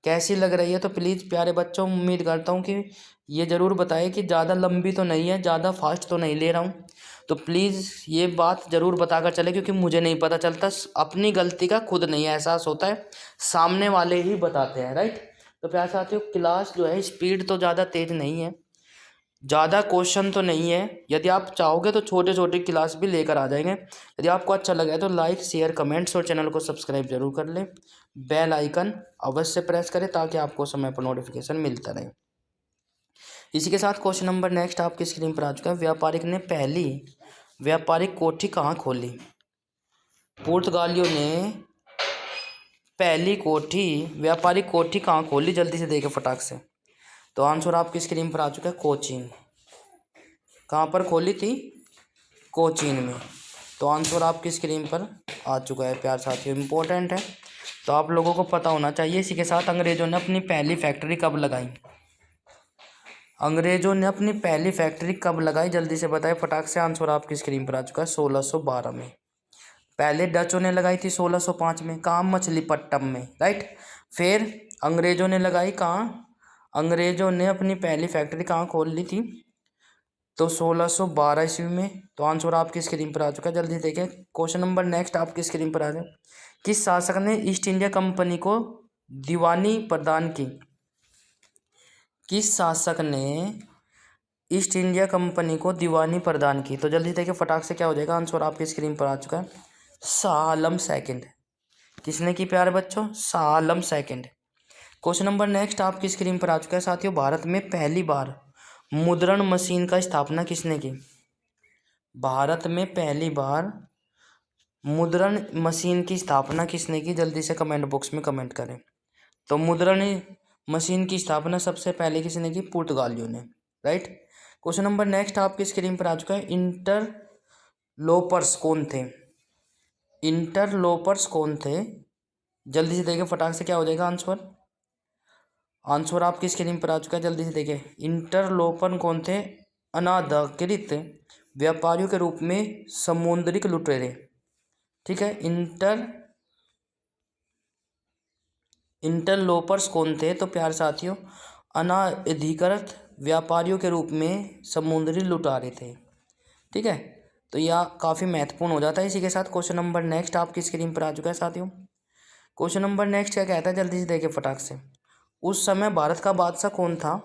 [SPEAKER 1] कैसी लग रही है? तो प्लीज़ प्यारे बच्चों, उम्मीद करता हूँ कि ये ज़रूर बताएं कि ज़्यादा लंबी तो नहीं है, ज़्यादा फास्ट तो नहीं ले रहा हूँ। तो प्लीज़ ये बात ज़रूर बताकर चले, क्योंकि मुझे नहीं पता चलता, अपनी गलती का खुद नहीं एहसास होता है, सामने वाले ही बताते हैं, राइट। तो प्यारे साथियों क्लास जो है स्पीड तो ज़्यादा तेज़ नहीं है, ज़्यादा क्वेश्चन तो नहीं है। यदि आप चाहोगे तो छोटे छोटे क्लास भी लेकर आ जाएंगे। यदि आपको अच्छा लगा है तो लाइक, शेयर, कमेंट्स और चैनल को सब्सक्राइब जरूर कर लें। बेल आइकन अवश्य प्रेस करें ताकि आपको समय पर नोटिफिकेशन मिलता रहे। इसी के साथ क्वेश्चन नंबर नेक्स्ट आपकी स्क्रीन पर आ चुका है। व्यापारिक ने पहली व्यापारिक कोठी कहाँ खोली? पुर्तगालियों ने पहली व्यापारिक कोठी कहाँ खोली? जल्दी से देखें फटाक से। तो आंसर आपकी स्क्रीन पर आ चुका है, कोचीन। कहाँ पर खोली थी? कोचीन में। तो आंसर आपकी स्क्रीन पर आ चुका है प्यार साथियों, इम्पोर्टेंट है तो आप लोगों को पता होना चाहिए। इसी के साथ अंग्रेजों ने अपनी पहली फैक्ट्री कब लगाई? अंग्रेजों ने अपनी पहली फैक्ट्री कब लगाई? जल्दी से बताएं फटाक से, आंसर आपकी स्क्रीन पर आ चुका है, 1612 में। पहले डचों ने लगाई थी 1605 में, कहाँ? मछलीपट्टम में, राइट। फिर अंग्रेजों ने लगाई कहाँ? अंग्रेजों ने अपनी पहली फैक्ट्री कहाँ खोल ली थी? तो 1612 ईस्वी में। तो आंसर आपकी स्क्रीन पर आ चुका है, जल्दी देखें। क्वेश्चन नंबर नेक्स्ट आपकी स्क्रीन पर आ जाए। किस शासक ने ईस्ट इंडिया कंपनी को दीवानी प्रदान की? किस शासक ने ईस्ट इंडिया कंपनी को दीवानी प्रदान की? तो जल्दी देखिए फटाक से क्या हो जाएगा, आंसर आपकी स्क्रीन पर आ चुका है, शाह आलम सेकंड। किसने की प्यारे बच्चों? Shah Alam second. Question number next आपकी स्क्रीन पर आ चुका है साथियों, भारत में पहली बार मुद्रण मशीन का स्थापना किसने की? भारत में पहली बार मुद्रण मशीन की स्थापना किसने की? जल्दी से कमेंट बॉक्स में कमेंट करें। तो मुद्रण मशीन की स्थापना सबसे पहले किसने की? पुर्तगालियों ने, राइट। क्वेश्चन नंबर नेक्स्ट आपकी स्क्रीन पर आ चुका है, इंटरलोपर्स कौन थे? इंटरलोपर्स कौन थे? जल्दी से देखिए फटाक से क्या हो जाएगा आंसर, आंसर आपकी स्क्रीन पर आ चुका है, जल्दी से देखिए। इंटरलोपर कौन थे? अनाधिकृत व्यापारियों के रूप में समुद्री लुटेरे, ठीक है। इंटरलोपर्स कौन थे? तो प्यारे साथियों, अनाधिकृत व्यापारियों के रूप में समुद्री लुटारे थे, ठीक है। तो यह काफ़ी महत्वपूर्ण हो जाता है। इसी के साथ क्वेश्चन नंबर नेक्स्ट आपकी स्क्रीन पर आ चुका है साथियों। क्वेश्चन नंबर नेक्स्ट क्या कहता है, जल्दी से देखिए फटाक से। उस समय भारत का बादशाह कौन था?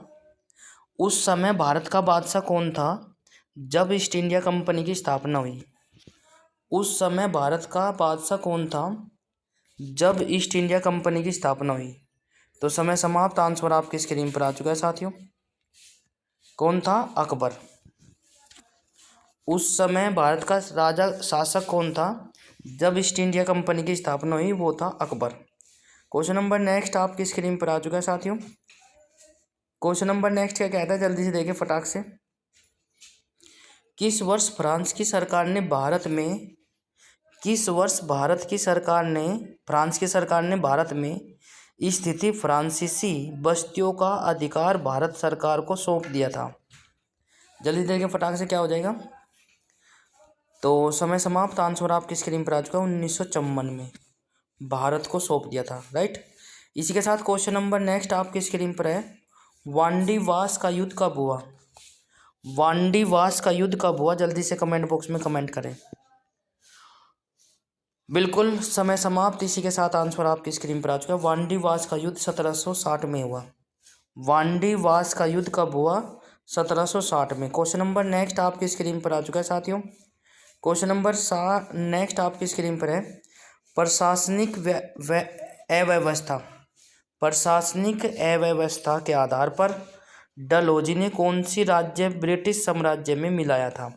[SPEAKER 1] उस समय भारत का बादशाह कौन था जब ईस्ट इंडिया कंपनी की स्थापना हुई? उस समय भारत का बादशाह कौन था जब ईस्ट इंडिया कंपनी की स्थापना हुई? तो समय समाप्त, आंसर आपकी स्क्रीन पर आ चुका है साथियों। कौन था? अकबर। उस समय भारत का राजा शासक कौन था जब ईस्ट इंडिया कंपनी की स्थापना हुई? वो था अकबर। क्वेश्चन नंबर नेक्स्ट आपकी स्क्रीन पर आ चुका है साथियों। क्वेश्चन नंबर नेक्स्ट क्या कहता है, जल्दी से देखिए फटाक से। किस वर्ष फ्रांस की सरकार ने भारत में स्थित फ्रांसीसी बस्तियों का अधिकार भारत सरकार को सौंप दिया था? जल्दी देखिए फटाक से क्या हो जाएगा। तो समय समाप्त, आंसर आपकी स्क्रीन पर आ चुका है, 1954 में भारत को सौंप दिया था, राइट। इसी के साथ क्वेश्चन नंबर नेक्स्ट आपकी स्क्रीन पर है, वांडीवास का युद्ध कब हुआ? वांडीवास का युद्ध कब हुआ? जल्दी से कमेंट बॉक्स में कमेंट करें। बिल्कुल समय समाप्त। इसी के साथ आंसर आपकी स्क्रीन पर आ चुका है, वांडीवास का युद्ध 1760 में हुआ। वांडीवास का युद्ध कब हुआ? 1760 में। क्वेश्चन नंबर नेक्स्ट आपकी स्क्रीन पर आ चुका है साथियों। क्वेश्चन नंबर नेक्स्ट आपकी स्क्रीन पर है, प्रशासनिक अव्यवस्था प्रशासनिक अव्यवस्था के आधार पर डलहौजी ने कौन सी राज्य ब्रिटिश साम्राज्य में मिलाया था?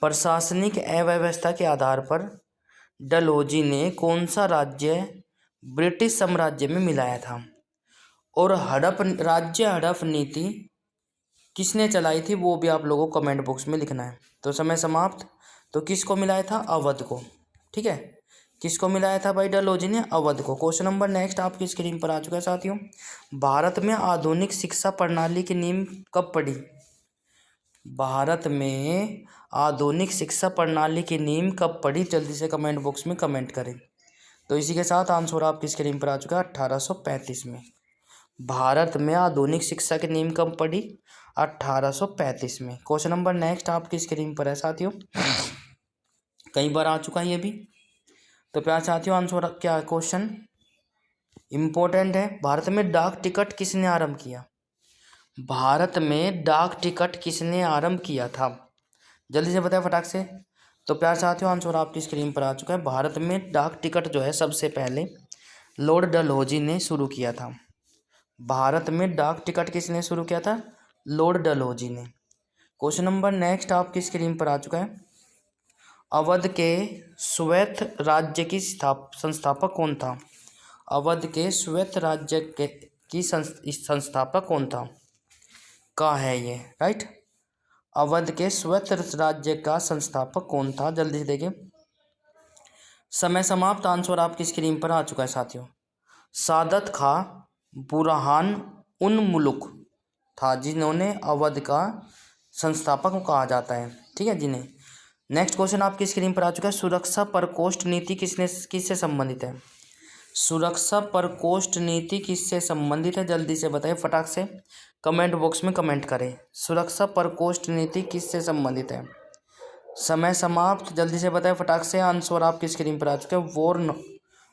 [SPEAKER 1] प्रशासनिक अव्यवस्था के आधार पर डलहौजी ने कौन सा राज्य ब्रिटिश साम्राज्य में मिलाया था? और हड़प नीति किसने चलाई थी? वो भी आप लोगों को कमेंट बॉक्स में लिखना है। तो समय समाप्त। तो किसको मिलाया था? अवध को, ठीक है। किसको मिलाया था भाई? डलहौजी ने अवध को। क्वेश्चन नंबर नेक्स्ट आपकी स्क्रीन पर आ चुका है साथियों, भारत में आधुनिक शिक्षा प्रणाली की नींव कब पड़ी? भारत में आधुनिक शिक्षा प्रणाली की नींव कब पड़ी? जल्दी से कमेंट बॉक्स में कमेंट करें। तो इसी के साथ आंसर आपकी स्क्रीन पर आ चुका है, 1835 में भारत में आधुनिक शिक्षा की नींव कब पड़ी? 1835 में। क्वेश्चन नंबर नेक्स्ट आपकी स्क्रीन पर है साथियों, कई बार आ चुका है ये भी। तो प्यार साथियों, आंसर क्या है? क्वेश्चन इंपॉर्टेंट है। भारत में डाक टिकट किसने आरंभ किया? भारत में डाक टिकट किसने आरंभ किया था? जल्दी से बताएं फटाक से। तो प्यार साथियों, आंसर आपकी स्क्रीन पर आ चुका है, भारत में डाक टिकट जो है सबसे पहले लॉर्ड डलहौजी ने शुरू किया था। भारत में डाक टिकट किसने शुरू किया था? लॉर्ड डलहौजी ने। क्वेश्चन नंबर नेक्स्ट आपकी स्क्रीन पर आ चुका है, अवध के श्वेत राज्य की संस्थापक कौन था? अवध के श्वेत राज्य की संस्थापक कौन था? का है ये, राइट। अवध के श्वेत राज्य का संस्थापक कौन था? जल्दी से देखिए। समय समाप्त, आंसर आपकी स्क्रीन पर आ चुका है साथियों, सादत खां बुरहान उन मुल्क था, जिन्होंने अवध का संस्थापक कहा जाता है, ठीक है जिन्हें। नेक्स्ट क्वेश्चन आपकी स्क्रीन पर आ चुका है, सुरक्षा प्रकोष्ठ नीति किससे संबंधित है? सुरक्षा प्रकोष्ठ नीति किससे संबंधित है? जल्दी से बताइए फटाक से कमेंट बॉक्स में कमेंट करें। सुरक्षा प्रकोष्ठ नीति किससे संबंधित है? समय समाप्त। जल्दी से बताएं फटाक से, आंसर आपकी स्क्रीन पर आ चुका है,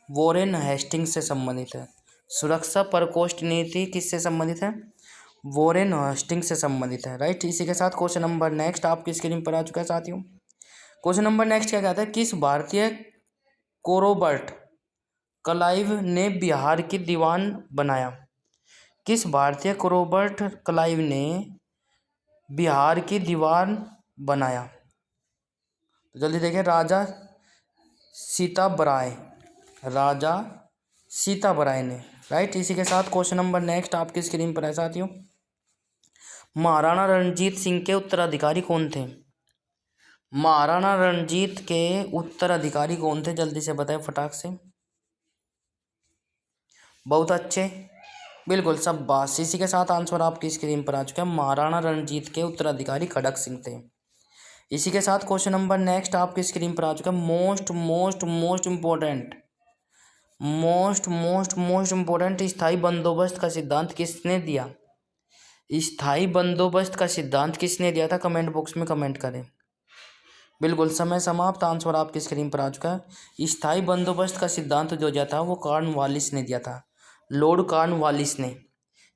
[SPEAKER 1] वॉरेन हेस्टिंग्स से संबंधित है। सुरक्षा प्रकोष्ठ नीति किससे संबंधित है? वॉरेन हेस्टिंग से संबंधित है, राइट। इसी के साथ क्वेश्चन नंबर नेक्स्ट आपकी स्क्रीन पर आ चुका है साथियों। क्वेश्चन नंबर नेक्स्ट क्या कहता है? किस भारतीय को रॉबर्ट क्लाइव ने बिहार की दीवान बनाया? किस भारतीय को रॉबर्ट क्लाइव ने बिहार की दीवान बनाया? तो जल्दी देखें, राजा सीताबराय, राजा सीताबराय ने, राइट। इसी के साथ क्वेश्चन नंबर नेक्स्ट आपकी स्क्रीन पर है साथियों। महाराणा रणजीत सिंह के उत्तराधिकारी कौन थे? महाराणा रणजीत के उत्तराधिकारी कौन थे? जल्दी से बताएं फटाक से। बहुत अच्छे, बिल्कुल शाबाश। इसी के साथ आंसर आपकी स्क्रीन पर आ चुका है। महाराणा रणजीत के उत्तराधिकारी खड़क सिंह थे। इसी के साथ क्वेश्चन नंबर नेक्स्ट आपकी स्क्रीन पर आ चुका है। मोस्ट इम्पोर्टेंट स्थायी बंदोबस्त का सिद्धांत किसने दिया? स्थायी बंदोबस्त का सिद्धांत किसने दिया था? कमेंट बॉक्स में कमेंट करें। बिल्कुल समय समाप्त। आंसर आपकी स्क्रीन पर आ चुका है। स्थायी बंदोबस्त का सिद्धांत जो दिया था वो कॉर्नवालिस ने दिया था, लॉर्ड कॉर्नवालिस ने।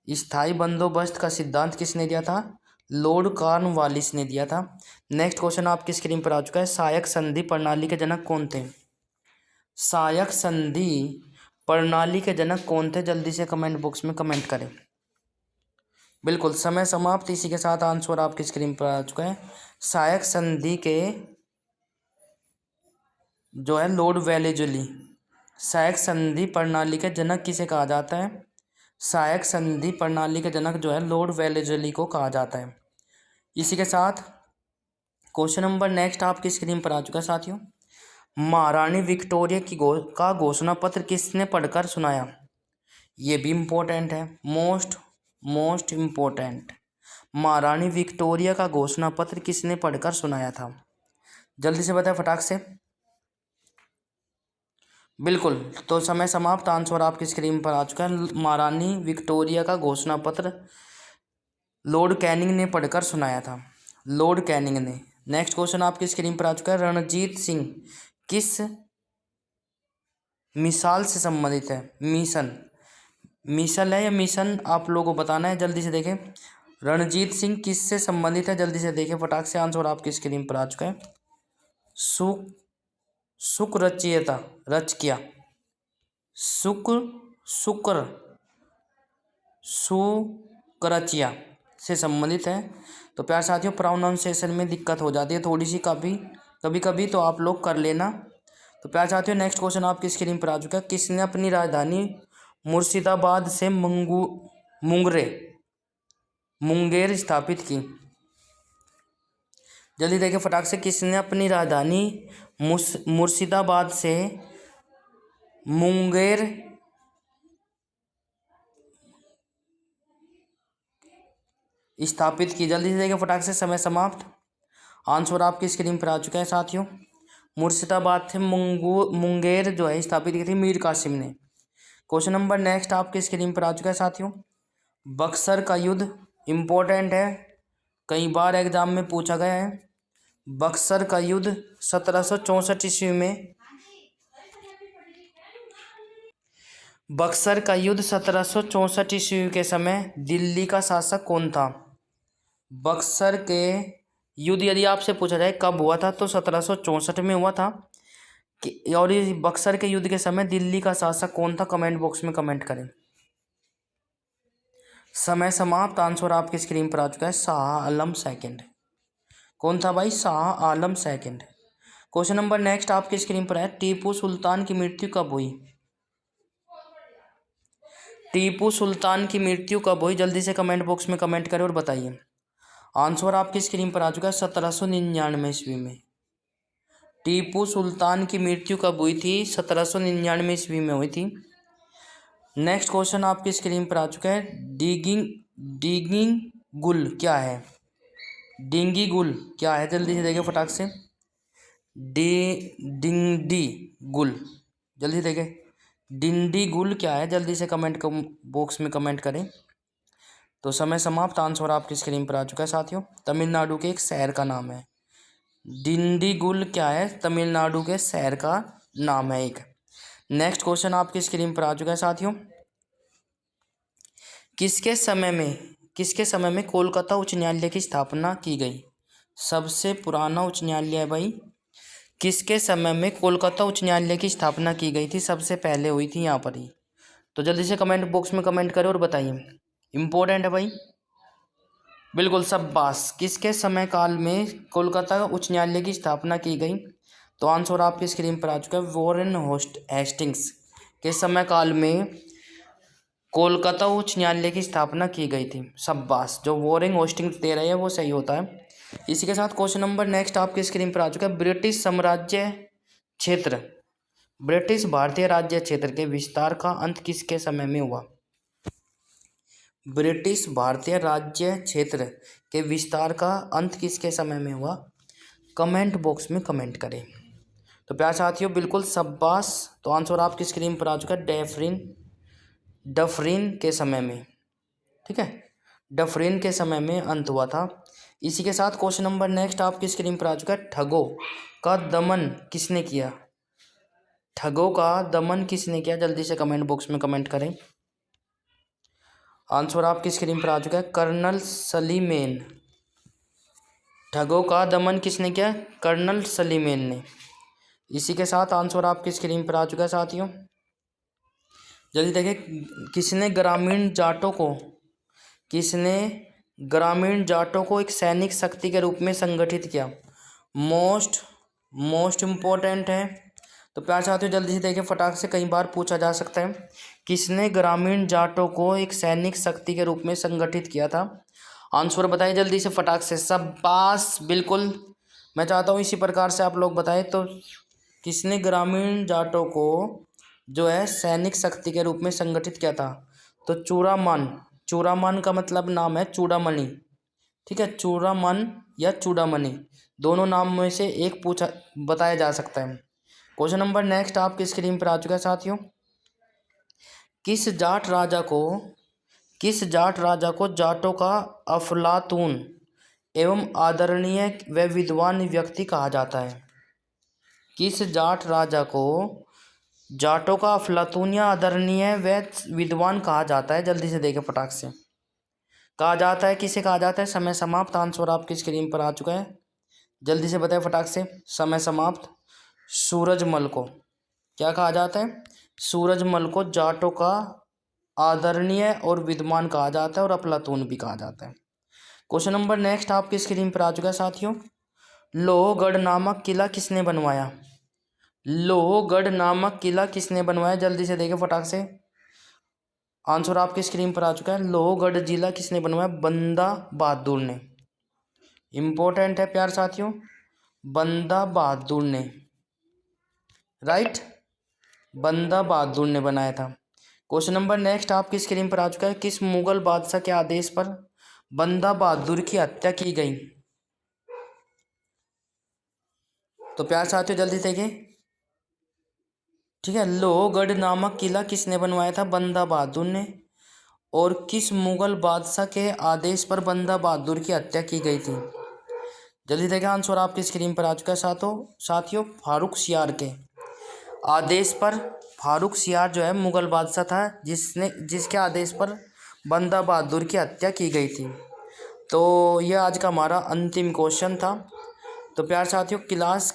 [SPEAKER 1] स्थायी बंदोबस्त का सिद्धांत किसने दिया था? लॉर्ड कॉर्नवालिस ने दिया था। नेक्स्ट क्वेश्चन आपकी स्क्रीन पर आ चुका है। सहायक संधि प्रणाली के जनक कौन थे? सहायक संधि प्रणाली के जनक कौन थे? जल्दी से कमेंट बॉक्स में कमेंट करें। बिल्कुल समय समाप्त। इसी के साथ आंसर आपकी स्क्रीन पर आ चुका है। सहायक संधि के जो है लॉर्ड वेलेजली। सहायक संधि प्रणाली के जनक किसे कहा जाता है? सहायक संधि प्रणाली के जनक जो है लॉर्ड वेलेजली को कहा जाता है। इसी के साथ क्वेश्चन नंबर नेक्स्ट आपकी स्क्रीन पर आ चुका है साथियों। महारानी विक्टोरिया का घोषणा पत्र किसने पढ़कर सुनाया? ये भी इम्पोर्टेंट है, मोस्ट इम्पोर्टेंट। महारानी विक्टोरिया का घोषणा पत्र किसने पढ़कर सुनाया था? जल्दी से बताएं फटाक से। बिल्कुल, तो समय समाप्त। आंसर आपकी स्क्रीन पर आ चुका है। महारानी विक्टोरिया का घोषणा पत्र लॉर्ड कैनिंग ने पढ़कर सुनाया था, लॉर्ड कैनिंग ने। नेक्स्ट क्वेश्चन आपकी स्क्रीन पर आ चुका है। रणजीत सिंह किस मिसाल से संबंधित है? मिसल है या मिशन, आप लोगों को बताना है। जल्दी से देखें, रणजीत सिंह किस से संबंधित है? जल्दी से देखें फटाक से। आंसर आपकी स्क्रीन पर आ चुका है। शुक्रचियता रच किया, शुक्रचिया से संबंधित है। तो प्यार साथियों, प्रोनाउंसिएशन में दिक्कत हो जाती है थोड़ी सी कभी कभी, तो आप लोग कर लेना। तो प्यार साथियों, नेक्स्ट क्वेश्चन आपकी स्क्रीन पर आ चुका है। किसने अपनी राजधानी मुर्शिदाबाद से मुंगेर स्थापित की? जल्दी देखिए फटाक से। किसने अपनी राजधानी मुर्शिदाबाद से मुंगेर स्थापित की? जल्दी से देखिए फटाक से। समय समाप्त। आंसर आपकी स्क्रीन पर आ चुका है साथियों। मुर्शिदाबाद से मुंगेर जो है स्थापित की थी मीर कासिम ने। क्वेश्चन नंबर नेक्स्ट आपकी स्क्रीन पर आ चुका है साथियों। बक्सर का युद्ध इम्पोर्टेंट है, कई बार एग्जाम में पूछा गया है। बक्सर का युद्ध 1764 ईस्वी में, बक्सर का युद्ध 1764 ईस्वी के समय दिल्ली का शासक कौन था? बक्सर के युद्ध यदि आपसे पूछा जाए कब हुआ था, तो 1764 में हुआ था। और इस बक्सर के युद्ध के समय दिल्ली का शासक कौन था? कमेंट बॉक्स में कमेंट करें। समय समाप्त। आंसर आपकी स्क्रीन पर आ चुका है। शाह आलम सेकंड। कौन था भाई? Shah Alam second. Question number next आपकी स्क्रीन पर है। टीपू सुल्तान की मृत्यु कब हुई? टीपू सुल्तान की मृत्यु कब हुई? जल्दी से कमेंट बॉक्स में कमेंट करें और बताइए। आंसर आपकी स्क्रीन पर आ चुका है। 1799 ईस्वी में। टीपू सुल्तान की मृत्यु कब हुई थी? 1799 ईस्वी में हुई थी। नेक्स्ट क्वेश्चन आपकी स्क्रीन पर आ चुका है। डिगिंग गुल क्या है? डिंगी गुल क्या है? जल्दी से देखिए फटाक से। डिंडी गुल, जल्दी से देखिए। डिंडी गुल क्या है? जल्दी से कमेंट बॉक्स में कमेंट करें। तो समय समाप्त। आंसर आपकी स्क्रीन पर आ चुका है साथियों। तमिलनाडु के एक शहर का नाम है। डिंडीगुल क्या है? तमिलनाडु के शहर का नाम है एक। नेक्स्ट क्वेश्चन आपकी स्क्रीन पर आ चुका है साथियों। किसके समय में कोलकाता उच्च न्यायालय की स्थापना की गई? सबसे पुराना उच्च न्यायालय है भाई। किसके समय में कोलकाता उच्च न्यायालय की स्थापना की गई थी? सबसे पहले हुई थी यहाँ पर ही। तो जल्दी से कमेंट बॉक्स में कमेंट करें और बताइए। इम्पोर्टेंट है भाई, बिल्कुल शाबाश। किसके समय काल में कोलकाता उच्च न्यायालय की स्थापना की गई? तो आंसर आपकी स्क्रीन पर आ चुका है, वॉरेन हेस्टिंग्स के समय काल में कोलकाता उच्च न्यायालय की स्थापना की गई थी। शाबाश, जो वॉरेन हेस्टिंग्स दे रहे हैं वो सही होता है। इसी के साथ क्वेश्चन नंबर नेक्स्ट आपकी स्क्रीन पर आ चुका है, ब्रिटिश साम्राज्य क्षेत्र, ब्रिटिश भारतीय राज्य क्षेत्र के विस्तार का अंत किसके समय में हुआ? ब्रिटिश भारतीय राज्य क्षेत्र के विस्तार का अंत किसके समय में हुआ? कमेंट बॉक्स में कमेंट करें। तो प्यारे साथियों बिल्कुल शाबाश। तो आंसर आपकी स्क्रीन पर आ चुका है, डफरिन के समय में। ठीक है, डफरिन के समय में अंत हुआ था। इसी के साथ क्वेश्चन नंबर नेक्स्ट आपकी स्क्रीन पर आ चुका है, ठगों का दमन किसने किया? ठगों का दमन किसने किया? जल्दी से कमेंट बॉक्स में कमेंट करें। आंसर आपकी स्क्रीन पर आ चुका है, कर्नल सलीमेन। ठगों का दमन किसने किया? कर्नल सलीमेन ने। इसी के साथ आंसर आपकी स्क्रीन पर आ चुका है साथियों। जल्दी देखें, किसने ग्रामीण जाटों को एक सैनिक शक्ति के रूप में संगठित किया? मोस्ट इम्पोर्टेंट है। तो प्यारे साथियों जल्दी से देखें, फटाक से कई बार पूछा जा सकता है, किसने ग्रामीण जाटों को एक सैनिक शक्ति के रूप में संगठित किया था? आंसर बताइए जल्दी से फटाक से। शाबाश, बिल्कुल। मैं चाहता हूँ इसी प्रकार से आप लोग बताएं। तो किसने ग्रामीण जाटों को जो है सैनिक शक्ति के रूप में संगठित किया था? तो चूड़ामन का मतलब नाम है चूड़ामणि। ठीक है, चूड़ामन या चूड़ामणि, दोनों नाम में से एक बताया जा सकता है। क्वेश्चन नंबर नेक्स्ट आपकी स्क्रीन पर आ चुका है साथियों, किस जाट राजा को जाटों का अफलातून एवं आदरणीय व विद्वान व्यक्ति कहा जाता है? किस जाट राजा को जाटों का अफलातून या आदरणीय व विद्वान कहा जाता है? जल्दी से देखें फटाक से। कहा जाता है, किसे कहा जाता है? समय समाप्त। आंसर आपकी स्क्रीन पर आ चुका है, जल्दी से बताएं फटाक से। समय समाप्त। सूरजमल को क्या कहा जाता है? सूरजमल को जाटों का आदरणीय और विद्वान कहा जाता है और अफलातून भी कहा जाता है। क्वेश्चन नंबर नेक्स्ट आपकी स्क्रीन पर आ चुका है साथियों, लोहगढ़ नामक किला किसने बनवाया? लोहगढ़ नामक किला किसने बनवाया? जल्दी से देखें फटाक से। आंसर आपकी स्क्रीन पर आ चुका है, लोहगढ़ जिला किसने बनवाया? बंदा बहादुर ने। इंपॉर्टेंट है प्यार साथियों, बंदा बहादुर ने, राइट, बंदा बहादुर ने बनाया था। क्वेश्चन नंबर नेक्स्ट आपकी स्क्रीन पर आ चुका है, किस मुगल बादशाह के आदेश पर बंदा बहादुर की हत्या की गई? तो प्यार साथियों जल्दी देखें। ठीक है, लोहगढ़ नामक किला किसने बनवाया था? बंदा बहादुर ने। और किस मुगल बादशाह के आदेश पर बंदा बहादुर की हत्या की गई थी? जल्दी देखें, आंसर आपकी स्क्रीन पर आ चुका है साथियों, फारूक सियार के आदेश पर। फारूक सियार जो है मुगल बादशाह था जिसके आदेश पर बंदा बहादुर की हत्या की गई थी। तो यह आज का हमारा अंतिम क्वेश्चन था। तो प्यार साथियों क्लास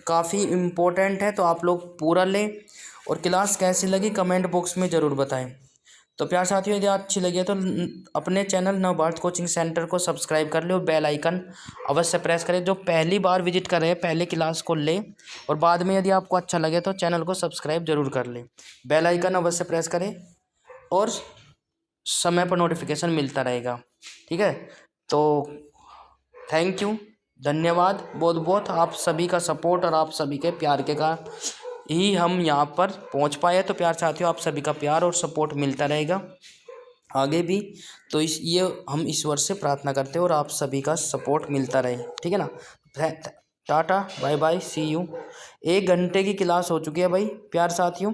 [SPEAKER 1] काफ़ी इम्पोर्टेंट है, तो आप लोग पूरा लें और क्लास कैसी लगी कमेंट बॉक्स में ज़रूर बताएं। तो प्यार साथियों यदि अच्छी लगी है तो अपने चैनल नवभारत कोचिंग सेंटर को सब्सक्राइब कर ले और बेल आइकन अवश्य प्रेस करें। जो पहली बार विजिट कर रहे हैं पहले क्लास को ले, और बाद में यदि आपको अच्छा लगे तो चैनल को सब्सक्राइब जरूर कर ले, बेल आइकन अवश्य प्रेस करें और समय पर नोटिफिकेशन मिलता रहेगा। ठीक है, तो थैंक यू, धन्यवाद बहुत बहुत। आप सभी का सपोर्ट और आप सभी के प्यार के कारण ही हम यहाँ पर पहुँच पाए। तो प्यार साथियों आप सभी का प्यार और सपोर्ट मिलता रहेगा आगे भी। तो ये हम ईश्वर से प्रार्थना करते हैं और आप सभी का सपोर्ट मिलता रहे। ठीक है ना, tata bye bye, see you. 1 घंटे की क्लास हो चुकी है भाई प्यार साथियों,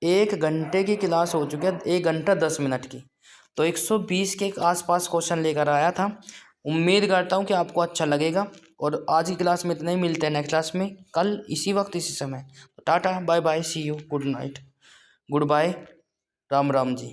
[SPEAKER 1] 1 घंटे की क्लास हो चुकी है, 1 घंटा 10 मिनट की। तो 120 के आसपास क्वेश्चन लेकर आया था। उम्मीद करता हूँ कि आपको अच्छा लगेगा। और आज की क्लास में इतना ही, मिलते हैं नेक्स्ट क्लास में कल इसी वक्त इसी समय। Tata bye bye, see you, good night, good bye, Ram Ram ji.